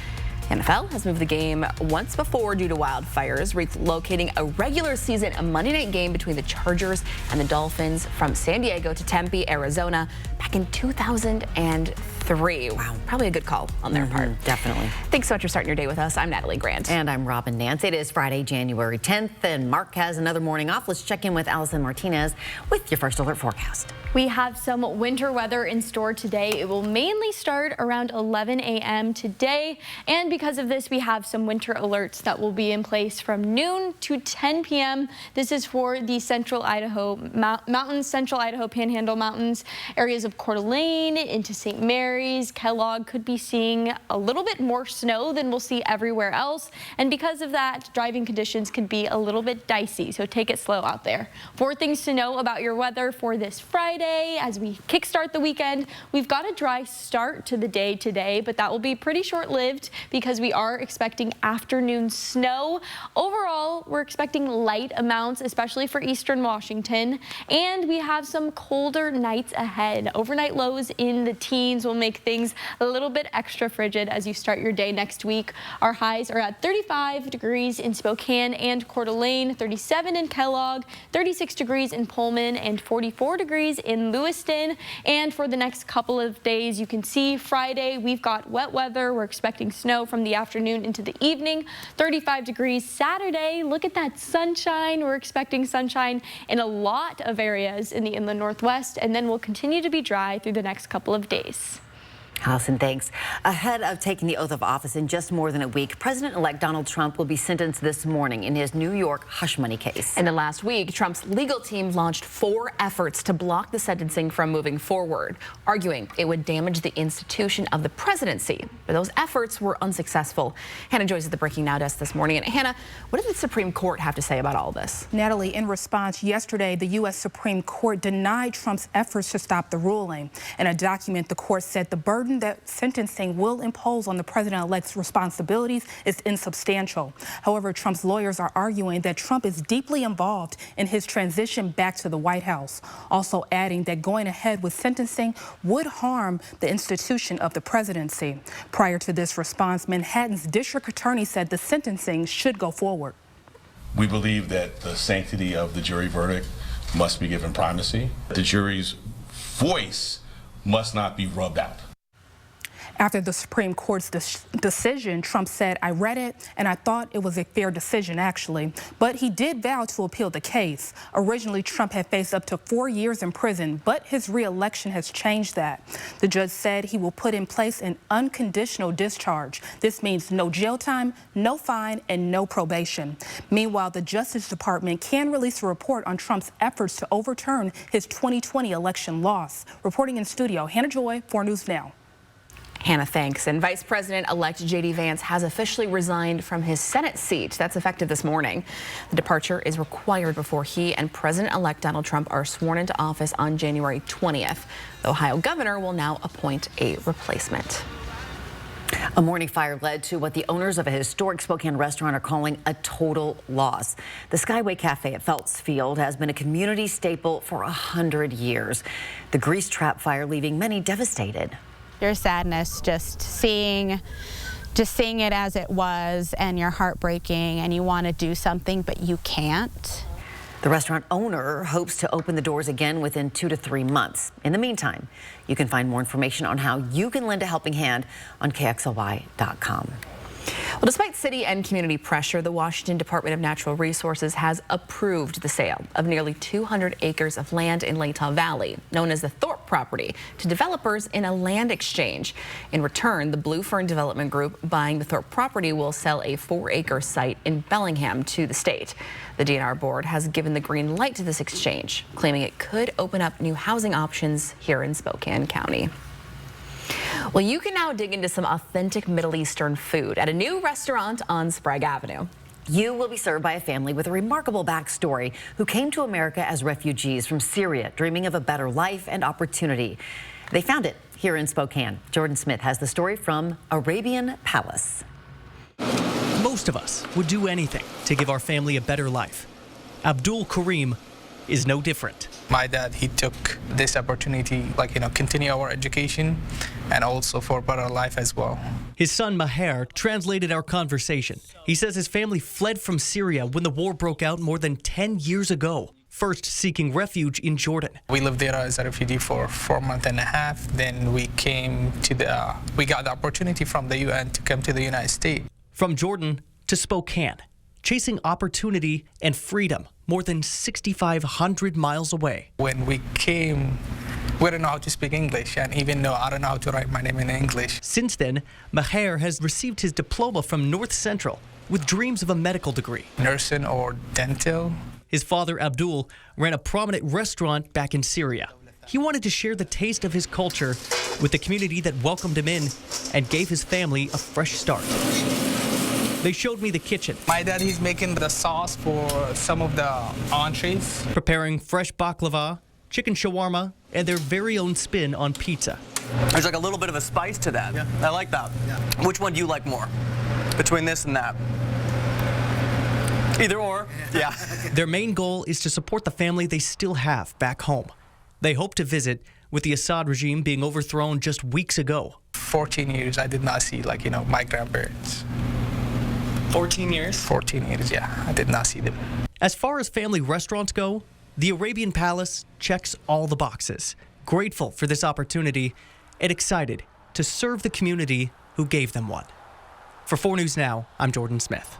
The NFL has moved the game once before due to wildfires, relocating a regular season Monday night game between the Chargers and the Dolphins from San Diego to Tempe, Arizona, back in 2003. Wow, probably a good call on their part. Definitely. Thanks so much for starting your day with us. I'm Natalie Grant. And I'm Robin Nance. It is Friday, January 10th, and Mark has another morning off. Let's check in with Allison Martinez with your first alert forecast. We have some winter weather in store today. It will mainly start around 11 a.m. today, and because of this, we have some winter alerts that will be in place from noon to 10 p.m. This is for the central Idaho mountains, central Idaho Panhandle Mountains, areas of Coeur d'Alene into St. Mary's. Kellogg could be seeing a little bit more snow than we'll see everywhere else, and because of that, driving conditions could be a little bit dicey, so take it slow out there. 4 things to know about your weather for this Friday. As we kickstart the weekend, we've got a dry start to the day today, but that will be pretty short-lived because we are expecting afternoon snow. Overall, we're expecting light amounts, especially for eastern Washington, and we have some colder nights ahead. Overnight lows in the teens will make things a little bit extra frigid as you start your day next week. Our highs are at 35 degrees in Spokane and Coeur d'Alene, 37 in Kellogg, 36 degrees in Pullman, and 44 degrees in Lewiston. And for the next couple of days, you can see Friday, we've got wet weather. We're expecting snow from the afternoon into the evening, 35 degrees. Saturday, look at that sunshine. We're expecting sunshine in a lot of areas in the inland Northwest, and then we'll continue to be dry through the next couple of days. Allison, thanks. Ahead of taking the oath of office in just more than a week, President-elect Donald Trump will be sentenced this morning in his New York hush money case. And then last week, Trump's legal team launched 4 efforts to block the sentencing from moving forward, arguing it would damage the institution of the presidency. But those efforts were unsuccessful. Hannah Joyce at the Breaking Now desk this morning. And Hannah, what did the Supreme Court have to say about all this? Natalie, in response yesterday, the U.S. Supreme Court denied Trump's efforts to stop the ruling. In a document, the court said the burden that sentencing will impose on the president-elect's responsibilities is insubstantial. However, Trump's lawyers are arguing that Trump is deeply involved in his transition back to the White House, also adding that going ahead with sentencing would harm the institution of the presidency. Prior to this response, Manhattan's district attorney said the sentencing should go forward. We believe that the sanctity of the jury verdict must be given primacy. The jury's voice must not be rubbed out. After the Supreme Court's decision, Trump said, "I read it and I thought it was a fair decision, actually." But he did vow to appeal the case. Originally, Trump had faced up to 4 years in prison, but his re-election has changed that. The judge said he will put in place an unconditional discharge. This means no jail time, no fine, and no probation. Meanwhile, the Justice Department can release a report on Trump's efforts to overturn his 2020 election loss. Reporting in studio, Hannah Joy, 4 News Now. Hannah, thanks. And Vice President-elect J.D. Vance has officially resigned from his Senate seat. That's effective this morning. The departure is required before he and President-elect Donald Trump are sworn into office on January 20th. The Ohio governor will now appoint a replacement. A morning fire led to what the owners of a historic Spokane restaurant are calling a total loss. The Skyway Cafe at Felts Field has been a community staple for 100 years. The grease trap fire leaving many devastated. Your sadness, just seeing it as it was, and you're heartbreaking, and you want to do something, but you can't. The restaurant owner hopes to open the doors again within 2 to 3 months. In the meantime, you can find more information on how you can lend a helping hand on KXLY.com. Well, despite city and community pressure, the Washington Department of Natural Resources has approved the sale of nearly 200 acres of land in Latah Valley, known as the Thorpe property, to developers in a land exchange. In return, the Blue Fern Development Group buying the Thorpe property will sell a 4-acre site in Bellingham to the state. The DNR board has given the green light to this exchange, claiming it could open up new housing options here in Spokane County. Well, you can now dig into some authentic Middle Eastern food at a new restaurant on Sprague Avenue. You will be served by a family with a remarkable backstory who came to America as refugees from Syria, dreaming of a better life and opportunity. They found it here in Spokane. Jordan Smith has the story from Arabian Palace. Most of us would do anything to give our family a better life. Abdul Karim is no different. My dad, he took this opportunity, continue our education and also for a better life as well. His son Maher translated our conversation. He says his family fled from Syria when the war broke out more than 10 years ago, first seeking refuge in Jordan. We lived there as a refugee for 4 months and a half. Then we got the opportunity from the UN to come to the United States. From Jordan to Spokane, chasing opportunity and freedom more than 6,500 miles away. When we came, we didn't know how to speak English, and even though I don't know how to write my name in English. Since then, Maher has received his diploma from North Central with dreams of a medical degree. Nursing or dental. His father, Abdul, ran a prominent restaurant back in Syria. He wanted to share the taste of his culture with the community that welcomed him in and gave his family a fresh start. They showed me the kitchen. My dad, he's making the sauce for some of the entrees. Preparing fresh baklava, chicken shawarma, and their very own spin on pizza. There's like a little bit of a spice to that. Yeah. I like that. Yeah. Which one do you like more between this and that? Either or, yeah. Their main goal is to support the family they still have back home. They hope to visit, with the Assad regime being overthrown just weeks ago. 14 years, I did not see, my grandparents. 14 years? 14 years, yeah. I did not see them. As far as family restaurants go, the Arabian Palace checks all the boxes. Grateful for this opportunity and excited to serve the community who gave them one. For 4 News Now, I'm Jordan Smith.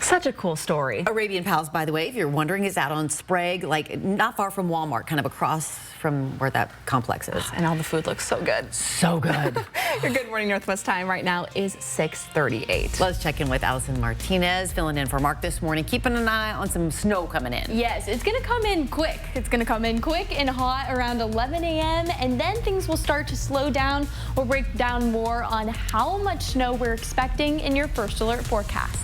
Such a cool story. Arabian Palace, by the way, if you're wondering, is out on Sprague, not far from Walmart, kind of across from where that complex is. And all the food looks so good. So good. Your Good Morning Northwest time right now is 6:38. Let's check in with Allison Martinez, filling in for Mark this morning, keeping an eye on some snow coming in. Yes, it's going to come in quick. It's going to come in quick and hot around 11 a.m. and then things will start to slow down. We'll break down more on how much snow we're expecting in your first alert forecast.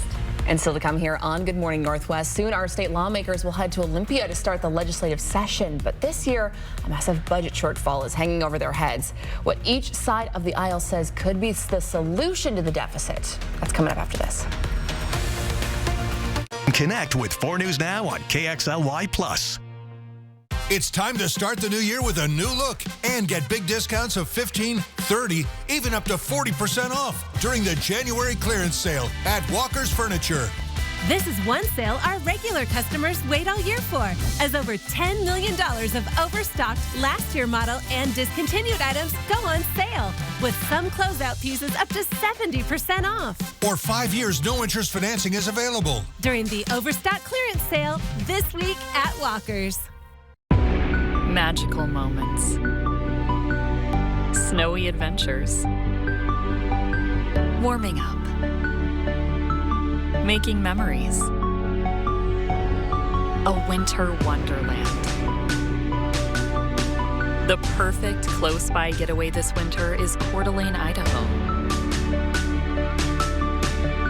And still to come here on Good Morning Northwest. Soon our state lawmakers will head to Olympia to start the legislative session. But this year, a massive budget shortfall is hanging over their heads. What each side of the aisle says could be the solution to the deficit. That's coming up after this. Connect with 4 News Now on KXLY+. It's time to start the new year with a new look and get big discounts of 15, 30, even up to 40% off during the January clearance sale at Walker's Furniture. This is one sale our regular customers wait all year for, as over $10 million of overstocked last year model and discontinued items go on sale, with some closeout pieces up to 70% off. Or 5 years no interest financing is available. During the overstock clearance sale this week at Walker's. Magical moments. Snowy adventures. Warming up. Making memories. A winter wonderland. The perfect close-by getaway this winter is Coeur d'Alene, Idaho.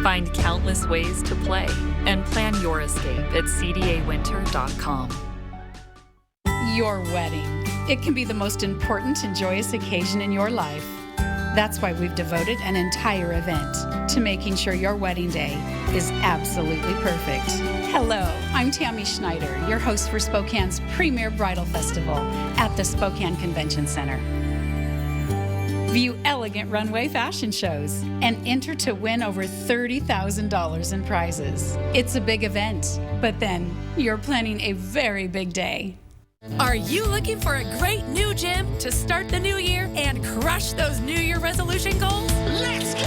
Find countless ways to play and plan your escape at cdawinter.com. Your wedding. It can be the most important and joyous occasion in your life. That's why we've devoted an entire event to making sure your wedding day is absolutely perfect. Hello, I'm Tammy Schneider, your host for Spokane's premier bridal festival at the Spokane Convention Center. View elegant runway fashion shows and enter to win over $30,000 in prizes. It's a big event, but then you're planning a very big day. Are you looking for a great new gym to start the new year and crush those New Year resolution goals? Let's go!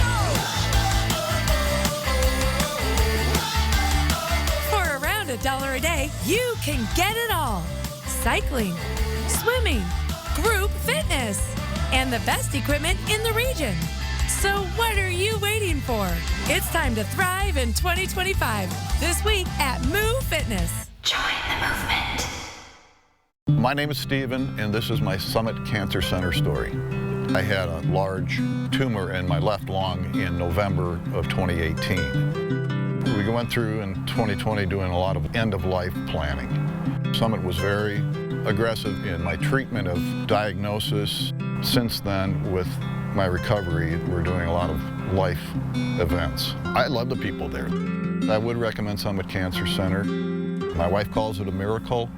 For around $1 a day, you can get it all. Cycling, swimming, group fitness, and the best equipment in the region. So what are you waiting for? It's time to thrive in 2025. This week at Move Fitness. Join the movement. My name is Steven, and this is my Summit Cancer Center story. I had a large tumor in my left lung in November of 2018. We went through in 2020 doing a lot of end-of-life planning. Summit was very aggressive in my treatment of diagnosis. Since then, with my recovery, we're doing a lot of life events. I love the people there. I would recommend Summit Cancer Center. My wife calls it a miracle.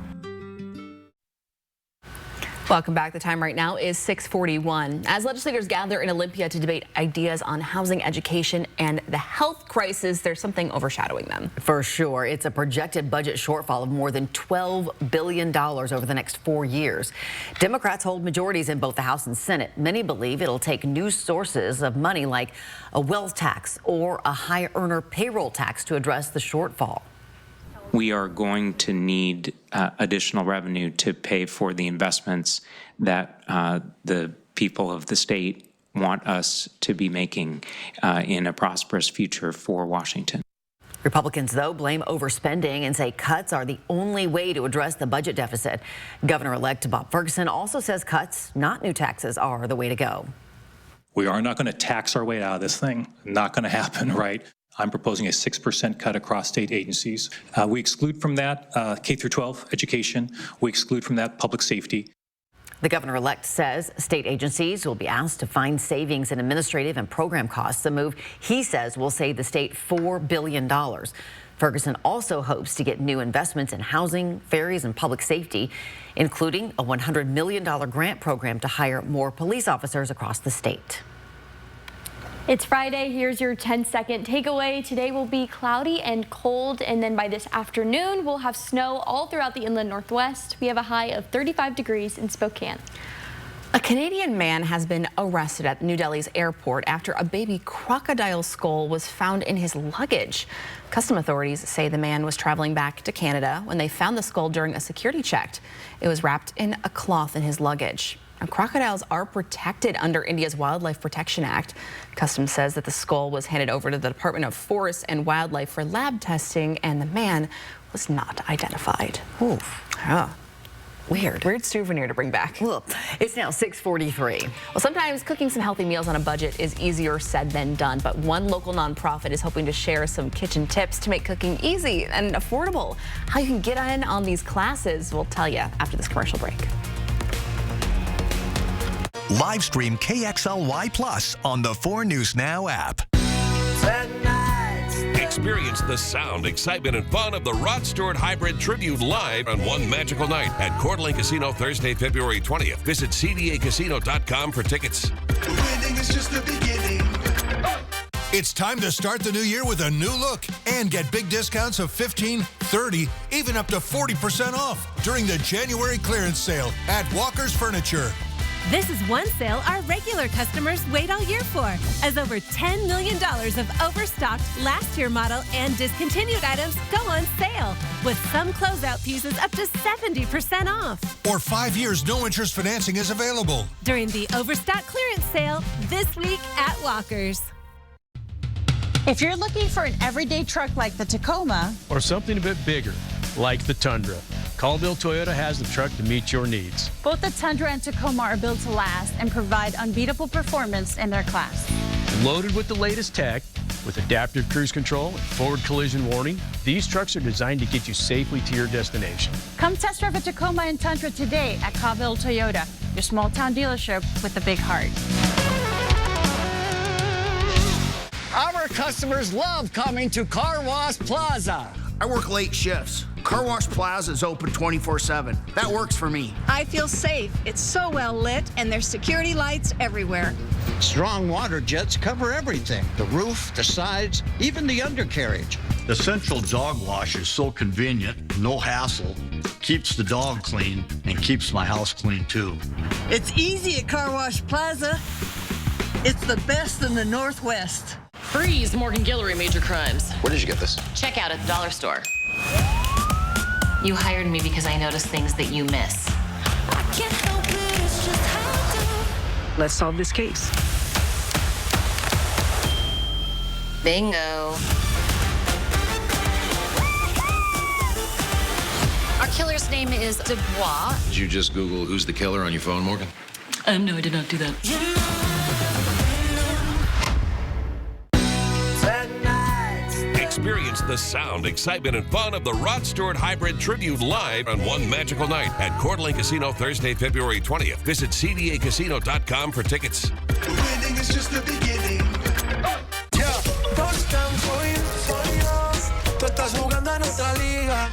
Welcome back. The time right now is 6:41. As legislators gather in Olympia to debate ideas on housing, education, and the health crisis, there's something overshadowing them. For sure. It's a projected budget shortfall of more than $12 billion over the next 4 years. Democrats hold majorities in both the House and Senate. Many believe it'll take new sources of money like a wealth tax or a high earner payroll tax to address the shortfall. We are going to need additional revenue to pay for the investments that the people of the state want us to be making in a prosperous future for Washington. Republicans, though, blame overspending and say cuts are the only way to address the budget deficit. Governor-elect Bob Ferguson also says cuts, not new taxes, are the way to go. We are not going to tax our way out of this thing. Not going to happen, right? I'm proposing a 6% cut across state agencies. We exclude from that K through 12 education. We exclude from that public safety. The governor-elect says state agencies will be asked to find savings in administrative and program costs, a move he says will save the state $4 billion. Ferguson also hopes to get new investments in housing, ferries, and public safety, including a $100 million grant program to hire more police officers across the state. It's Friday. Here's your 10-second takeaway. Today will be cloudy and cold, and then by this afternoon, we'll have snow all throughout the inland northwest. We have a high of 35 degrees in Spokane. A Canadian man has been arrested at New Delhi's airport after a baby crocodile skull was found in his luggage. Custom authorities say the man was traveling back to Canada when they found the skull during a security check. It was wrapped in a cloth in his luggage. Now, crocodiles are protected under India's Wildlife Protection Act. Customs says that the skull was handed over to the Department of Forests and Wildlife for lab testing, and the man was not identified. Oof. Yeah. Weird souvenir to bring back. Well, it's now 6:43. Well, sometimes cooking some healthy meals on a budget is easier said than done, but one local nonprofit is hoping to share some kitchen tips to make cooking easy and affordable. How you can get in on these classes, we'll tell you after this commercial break. Live stream KXLY Plus on the 4 News Now app. Experience the sound, excitement, and fun of the Rod Stewart Hybrid Tribute live on one magical night at Coeur d'Alene Casino Thursday, February 20th. Visit cdacasino.com for tickets. Winning is just the beginning. It's time to start the new year with a new look and get big discounts of 15, 30, even up to 40% off during the January clearance sale at Walker's Furniture. This is one sale our regular customers wait all year for, as over $10 million of overstocked last year model and discontinued items go on sale, with some closeout pieces up to 70% off. Or 5 years no interest financing is available. During the overstock clearance sale this week at Walker's. If you're looking for an everyday truck like the Tacoma, or something a bit bigger, like the Tundra, Colville Toyota has the truck to meet your needs. both the Tundra and Tacoma are built to last and provide unbeatable performance in their class. Loaded with the latest tech, with adaptive cruise control and forward collision warning, these trucks are designed to get you safely to your destination. Come test drive a Tacoma and Tundra today at Colville Toyota, your small town dealership with a big heart. Our customers love coming to Car Wash Plaza. I work late shifts. Car Wash Plaza is open 24/7. That works for me. I feel safe. It's so well lit, and there's security lights everywhere. Strong water jets cover everything. The roof, the sides, even the undercarriage. The central dog wash is so convenient, no hassle, keeps the dog clean, and keeps my house clean too. It's easy at Car Wash Plaza. It's the best in the Northwest. Freeze Morgan Guillory major crimes. Where did you get this? Check out at the dollar store. You hired me because I notice things that you miss. Let's solve this case. Bingo. Our killer's name is Dubois. Did you just Google who's the killer on your phone, Morgan? No, I did not do that. Experience the sound, excitement, and fun of the Rod Stewart Hybrid Tribute live on one magical night at Coeur d'Alene Casino Thursday, February 20th. Visit cdacasino.com for tickets. Winning is just the beginning. Yeah, touchdown soy Dios. Tú estás jugando en otra liga.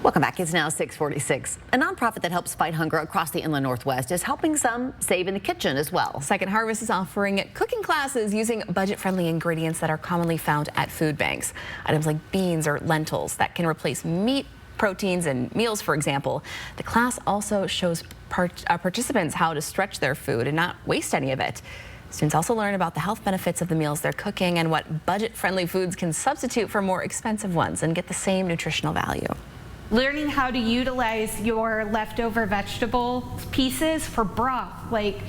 Welcome back. It's now 6:46. A nonprofit that helps fight hunger across the inland Northwest is helping some save in the kitchen as well. Second Harvest is offering cooking classes using budget-friendly ingredients that are commonly found at food banks. Items like beans or lentils that can replace meat, proteins, and meals, for example. The class also shows participants how to stretch their food and not waste any of it. Students also learn about the health benefits of the meals they're cooking and what budget-friendly foods can substitute for more expensive ones and get the same nutritional value. Learning how to utilize your leftover vegetable pieces for broth, like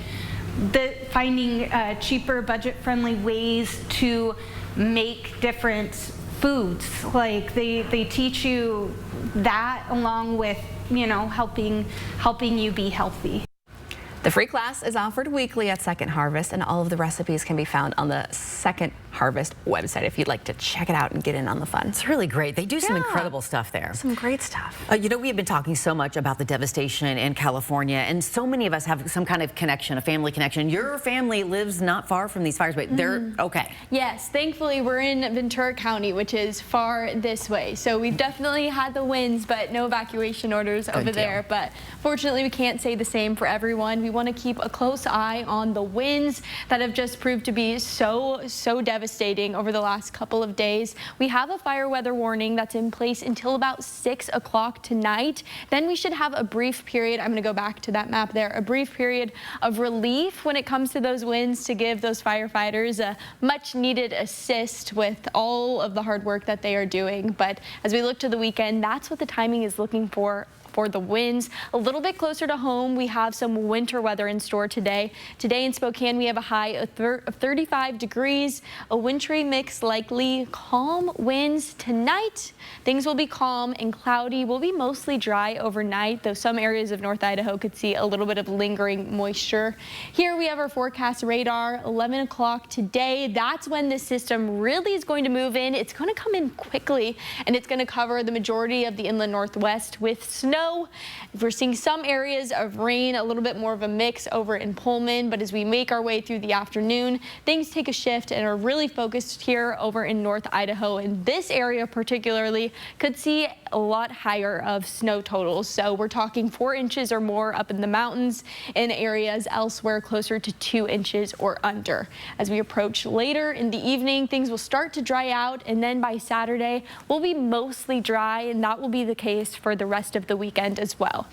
finding cheaper, budget-friendly ways to make different foods. Like they teach you that along with, you know, helping you be healthy. The free class is offered weekly at Second Harvest, and all of the recipes can be found on the Second Harvest website if you'd like to check it out and get in on the fun. It's really great. They do some incredible stuff there. Some great stuff. You know, we have been talking so much about the devastation in California, and so many of us have some kind of connection, a family connection. Your family lives not far from these fires, but they're okay. Yes, thankfully we're in Ventura County, which is far this way. So we've definitely had the winds, but no evacuation orders over there. But fortunately, we can't say the same for everyone. We want to keep a close eye on the winds that have just proved to be so devastating over the last couple of days. We have a fire weather warning that's in place until about 6 o'clock tonight. Then we should have a brief period. I'm going to go back to that map there. A brief period of relief when it comes to those winds to give those firefighters a much needed assist with all of the hard work that they are doing. But as we look to the weekend, that's what the timing is looking for the winds. A little bit closer to home, we have some winter weather in store today. Today in Spokane, we have a high of 35 degrees, a wintry mix, likely calm winds. Tonight, things will be calm and cloudy. Will be mostly dry overnight, though some areas of North Idaho could see a little bit of lingering moisture. Here we have our forecast radar, 11 o'clock today. That's when this system really is going to move in. It's going to come in quickly, and it's going to cover the majority of the inland Northwest with snow snow. We're seeing some areas of rain, a little bit more of a mix over in Pullman, but as we make our way through the afternoon, things take a shift and are really focused here over in North Idaho. And this area particularly could see a lot higher of snow totals. So we're talking 4 inches or more up in the mountains, in areas elsewhere closer to 2 inches or under. As we approach later in the evening, things will start to dry out, and then by Saturday will be mostly dry, and that will be the case for the rest of the weekend as well.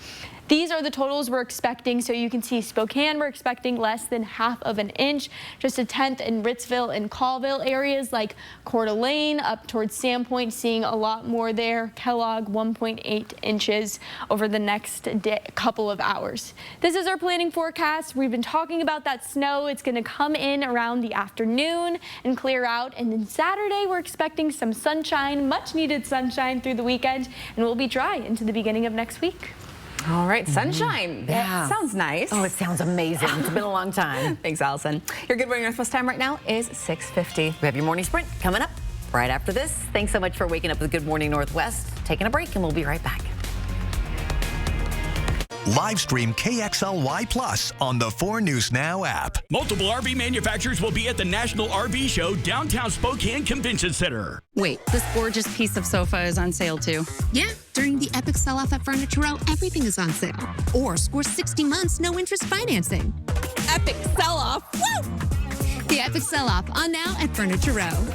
These are the totals we're expecting. So you can see Spokane, we're expecting less than ½ of an inch, just 1/10 in Ritzville and Colville areas like Coeur d'Alene up towards Sandpoint, seeing a lot more there. Kellogg 1.8 inches over the next couple of hours. This is our planning forecast. We've been talking about that snow. It's going to come in around the afternoon and clear out. And then Saturday, we're expecting some sunshine, much needed sunshine through the weekend, and we'll be dry into the beginning of next week. All right, sunshine. Yeah. Sounds nice. Oh, it sounds amazing. It's been a long time. Thanks, Allison. Your Good Morning Northwest time right now is 6:50. We have your morning sprint coming up right after this. Thanks so much for waking up with Good Morning Northwest. Taking a break, and we'll be right back. Live stream KXLY Plus on the 4 News Now app. Multiple RV manufacturers will be at the National RV Show downtown Spokane Convention Center. Wait, this gorgeous piece of sofa is on sale too? Yeah, during the epic sell-off at Furniture Row, everything is on sale. Or score 60 months, no interest financing. Epic sell-off! Woo! The epic sell-off on now at Furniture Row.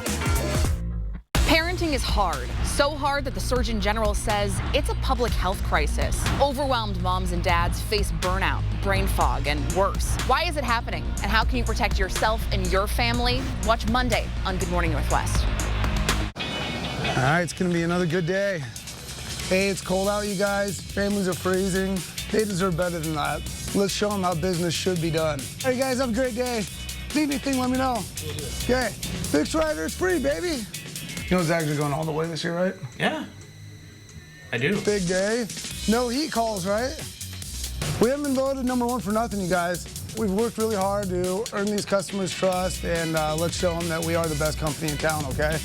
Parenting is hard, so hard that the Surgeon General says it's a public health crisis. Overwhelmed moms and dads face burnout, brain fog, and worse. Why is it happening? And how can you protect yourself and your family? Watch Monday on Good Morning Northwest. All right, it's going to be another good day. Hey, it's cold out, you guys. Families are freezing. They deserve better than that. Let's show them how business should be done. Hey, guys, have a great day. Need anything, let me know. Okay, Fixed Rider is free, baby. You know it's actually going all the way this year, right? Yeah, I do. Big day. No heat calls, right? We haven't been voted #1 for nothing, you guys. We've worked really hard to earn these customers' trust, and let's show them that we are the best company in town, okay?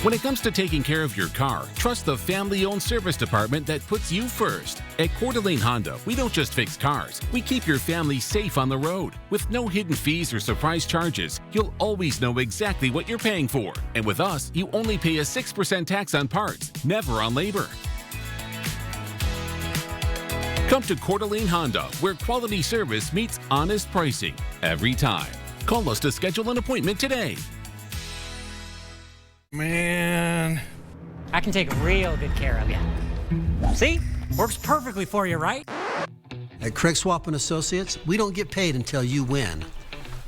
When it comes to taking care of your car, trust the family-owned service department that puts you first. At Coeur d'Alene Honda, we don't just fix cars, we keep your family safe on the road. With no hidden fees or surprise charges, you'll always know exactly what you're paying for. And with us, you only pay a 6% tax on parts, never on labor. Come to Coeur d'Alene Honda, where quality service meets honest pricing every time. Call us to schedule an appointment today. Man, I can take real good care of you. See? Works perfectly for you, right? At Craig Swap & Associates, we don't get paid until you win.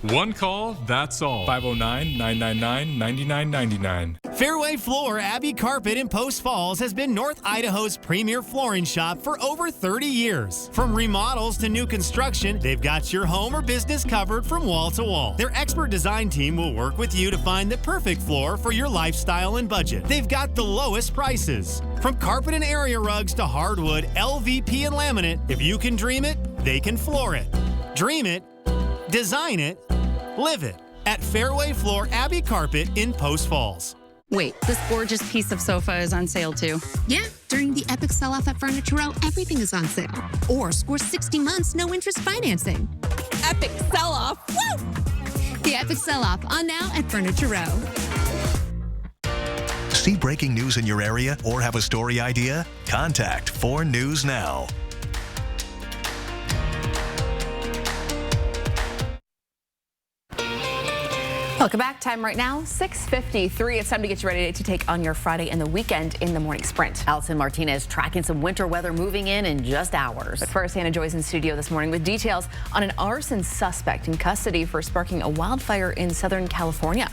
One call, that's all. 509-999-9999. Fairway Floor Abbey Carpet in Post Falls has been North Idaho's premier flooring shop for over 30 years. From remodels to new construction, they've got your home or business covered from wall to wall. Their expert design team will work with you to find the perfect floor for your lifestyle and budget. They've got the lowest prices. From carpet and area rugs to hardwood, LVP and laminate, if you can dream it, they can floor it. Dream it, design it, live it at Fairway Floor Abbey Carpet in Post Falls. Wait, this gorgeous piece of sofa is on sale too? Yeah, during the epic sell-off at Furniture Row, everything is on sale. Or score 60 months, no interest financing. Epic sell-off! Woo! The epic sell-off on now at Furniture Row. See breaking news in your area or have a story idea? Contact 4 News Now. Welcome back. Time right now, 6:53. It's time to get you ready to take on your Friday and the weekend in the morning sprint. Allison Martinez tracking some winter weather moving in just hours. But first, Hannah Joy's in studio this morning with details on an arson suspect in custody for sparking a wildfire in Southern California.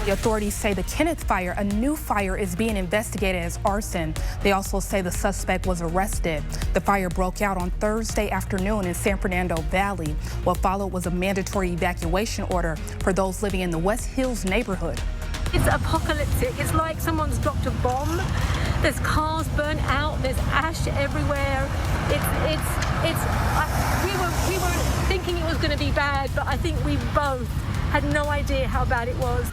The authorities say the Kenneth fire, a new fire, is being investigated as arson. They also say the suspect was arrested. The fire broke out on Thursday afternoon in San Fernando Valley. What followed was a mandatory evacuation order for those living in the West Hills neighborhood. It's apocalyptic. It's like someone's dropped a bomb. There's cars burnt out. There's ash everywhere. We were thinking it was going to be bad, but I think we both had no idea how bad it was.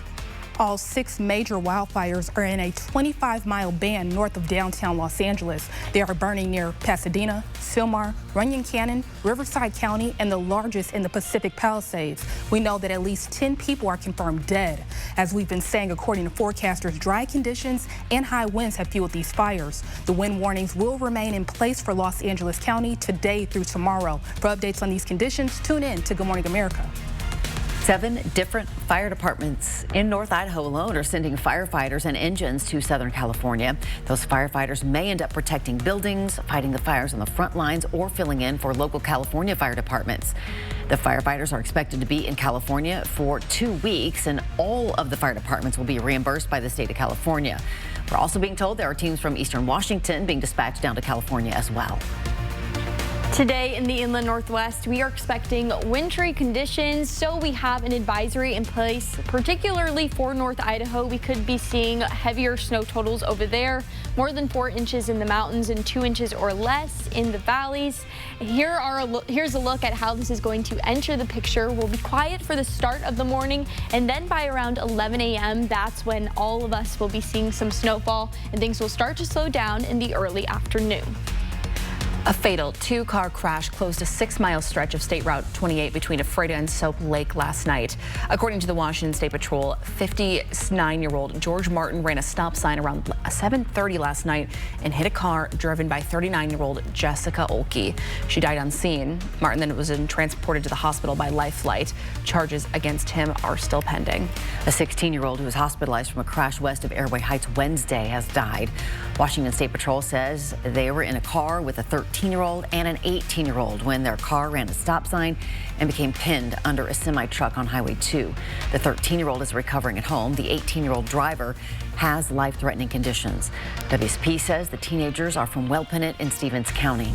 All 6 major wildfires are in a 25-mile band north of downtown Los Angeles. They are burning near Pasadena, Sylmar, Runyon Canyon, Riverside County, and the largest in the Pacific Palisades. We know that at least 10 people are confirmed dead. As we've been saying, according to forecasters, dry conditions and high winds have fueled these fires. The wind warnings will remain in place for Los Angeles County today through tomorrow. For updates on these conditions, tune in to Good Morning America. 7 different fire departments in North Idaho alone are sending firefighters and engines to Southern California. Those firefighters may end up protecting buildings, fighting the fires on the front lines, or filling in for local California fire departments. The firefighters are expected to be in California for 2 weeks, and all of the fire departments will be reimbursed by the state of California. We're also being told there are teams from Eastern Washington being dispatched down to California as well. Today in the inland northwest, we are expecting wintry conditions, so we have an advisory in place, particularly for North Idaho. We could be seeing heavier snow totals over there, more than 4 inches in the mountains and 2 inches or less in the valleys. Here's a look at how this is going to enter the picture. We'll be quiet for the start of the morning, and then by around 11 a.m., that's when all of us will be seeing some snowfall, and things will start to slow down in the early afternoon. A fatal 2-car crash closed a 6-mile stretch of State Route 28 between Ephrata and Soap Lake last night. According to the Washington State Patrol, 59-year-old George Martin ran a stop sign around 7:30 last night and hit a car driven by 39-year-old Jessica Olkey. She died on scene. Martin then was transported to the hospital by life flight. Charges against him are still pending. A 16-year-old who was hospitalized from a crash west of Airway Heights Wednesday has died. Washington State Patrol says they were in a car with a 13-year-old and an 18-year-old when their car ran a stop sign and became pinned under a semi-truck on Highway 2. The 13-year-old is recovering at home. The 18-year-old driver has life-threatening conditions. WSP says the teenagers are from Wellpennant in Stevens County.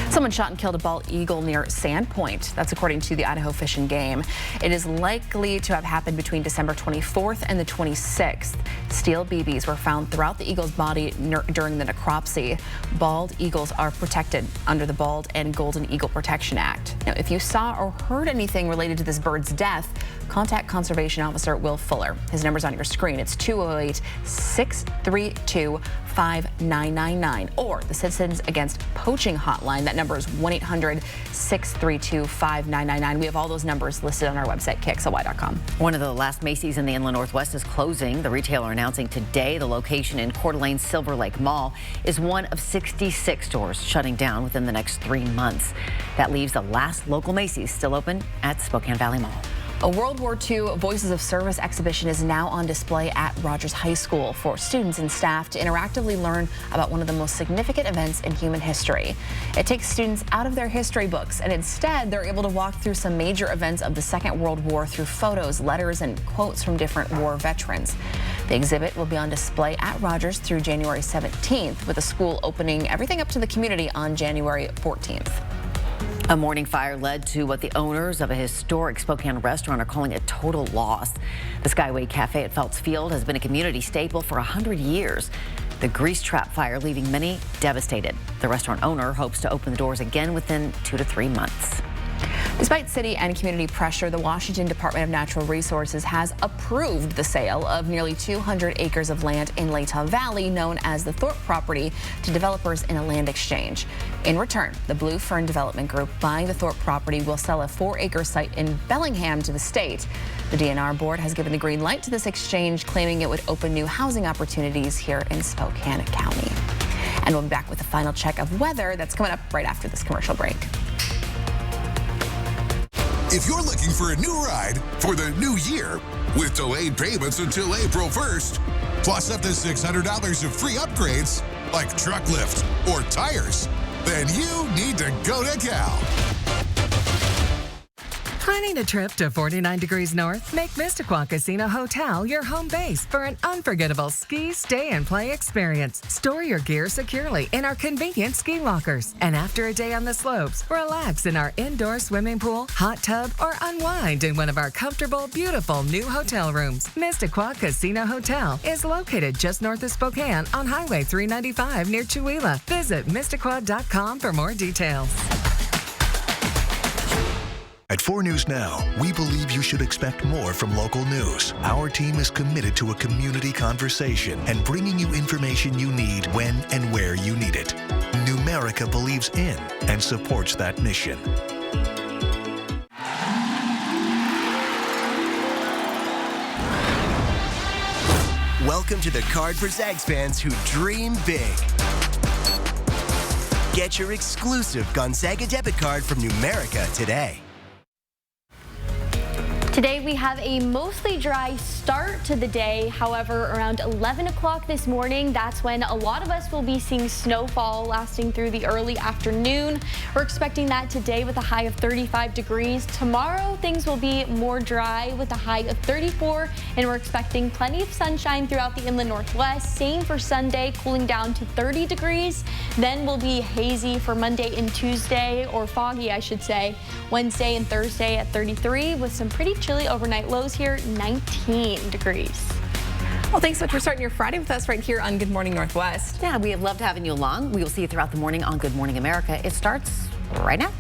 Someone shot and killed a bald eagle near Sandpoint. That's according to the Idaho Fish and Game. It is likely to have happened between December 24th and the 26th. Steel BBs were found throughout the eagle's body during the necropsy. Bald eagles are protected under the Bald and Golden Eagle Protection Act. Now, if you saw or heard anything related to this bird's death, contact Conservation Officer Will Fuller. His number's on your screen. It's 208-632-5999 or the Citizens Against Poaching hotline. That number is 1-800-632-5999. We have all those numbers listed on our website, KXLY.com. One of the last Macy's in the Inland Northwest is closing. The retailer announcing today the location in Coeur d'Alene's Silver Lake Mall is one of 66 stores shutting down within the next 3 months. That leaves the last local Macy's still open at Spokane Valley Mall. A World War II Voices of Service exhibition is now on display at Rogers High School for students and staff to interactively learn about one of the most significant events in human history. It takes students out of their history books, and instead they're able to walk through some major events of the Second World War through photos, letters, and quotes from different war veterans. The exhibit will be on display at Rogers through January 17th, with the school opening everything up to the community on January 14th. A morning fire led to what the owners of a historic Spokane restaurant are calling a total loss. The Skyway Cafe at Phelps Field has been a community staple for 100 years. The grease trap fire leaving many devastated. The restaurant owner hopes to open the doors again within 2 to 3 months. Despite city and community pressure, the Washington Department of Natural Resources has approved the sale of nearly 200 acres of land in Latah Valley, known as the Thorpe property, to developers in a land exchange. In return, the Blue Fern Development Group buying the Thorpe property will sell a 4-acre site in Bellingham to the state. The DNR board has given the green light to this exchange, claiming it would open new housing opportunities here in Spokane County. And we'll be back with a final check of weather that's coming up right after this commercial break. If you're looking for a new ride for the new year, with delayed payments until April 1st, plus up to $600 of free upgrades like truck lift or tires, then you need to go to Cal. Planning a trip to 49 degrees north? Make Mistaqua Casino Hotel your home base for an unforgettable ski, stay, and play experience. Store your gear securely in our convenient ski lockers. And after a day on the slopes, relax in our indoor swimming pool, hot tub, or unwind in one of our comfortable, beautiful new hotel rooms. Mistaqua Casino Hotel is located just north of Spokane on Highway 395 near Chewelah. Visit Mistaqua.com for more details. At 4 News Now, we believe you should expect more from local news. Our team is committed to a community conversation and bringing you information you need when and where you need it. Numerica believes in and supports that mission. Welcome to the card for Zags fans who dream big. Get your exclusive Gonzaga debit card from Numerica today. Today we have a mostly dry start to the day. However, around 11 o'clock this morning, that's when a lot of us will be seeing snowfall lasting through the early afternoon. We're expecting that today with a high of 35 degrees. Tomorrow, things will be more dry with a high of 34, and we're expecting plenty of sunshine throughout the inland northwest. Same for Sunday, cooling down to 30 degrees. Then we'll be hazy for Monday and Tuesday, or foggy, I should say. Wednesday and Thursday at 33 with some pretty chilly overnight lows here, 19 degrees. Well, thanks so much for starting your Friday with us right here on Good Morning Northwest. Yeah, we have loved having you along. We will see you throughout the morning on Good Morning America. It starts right now.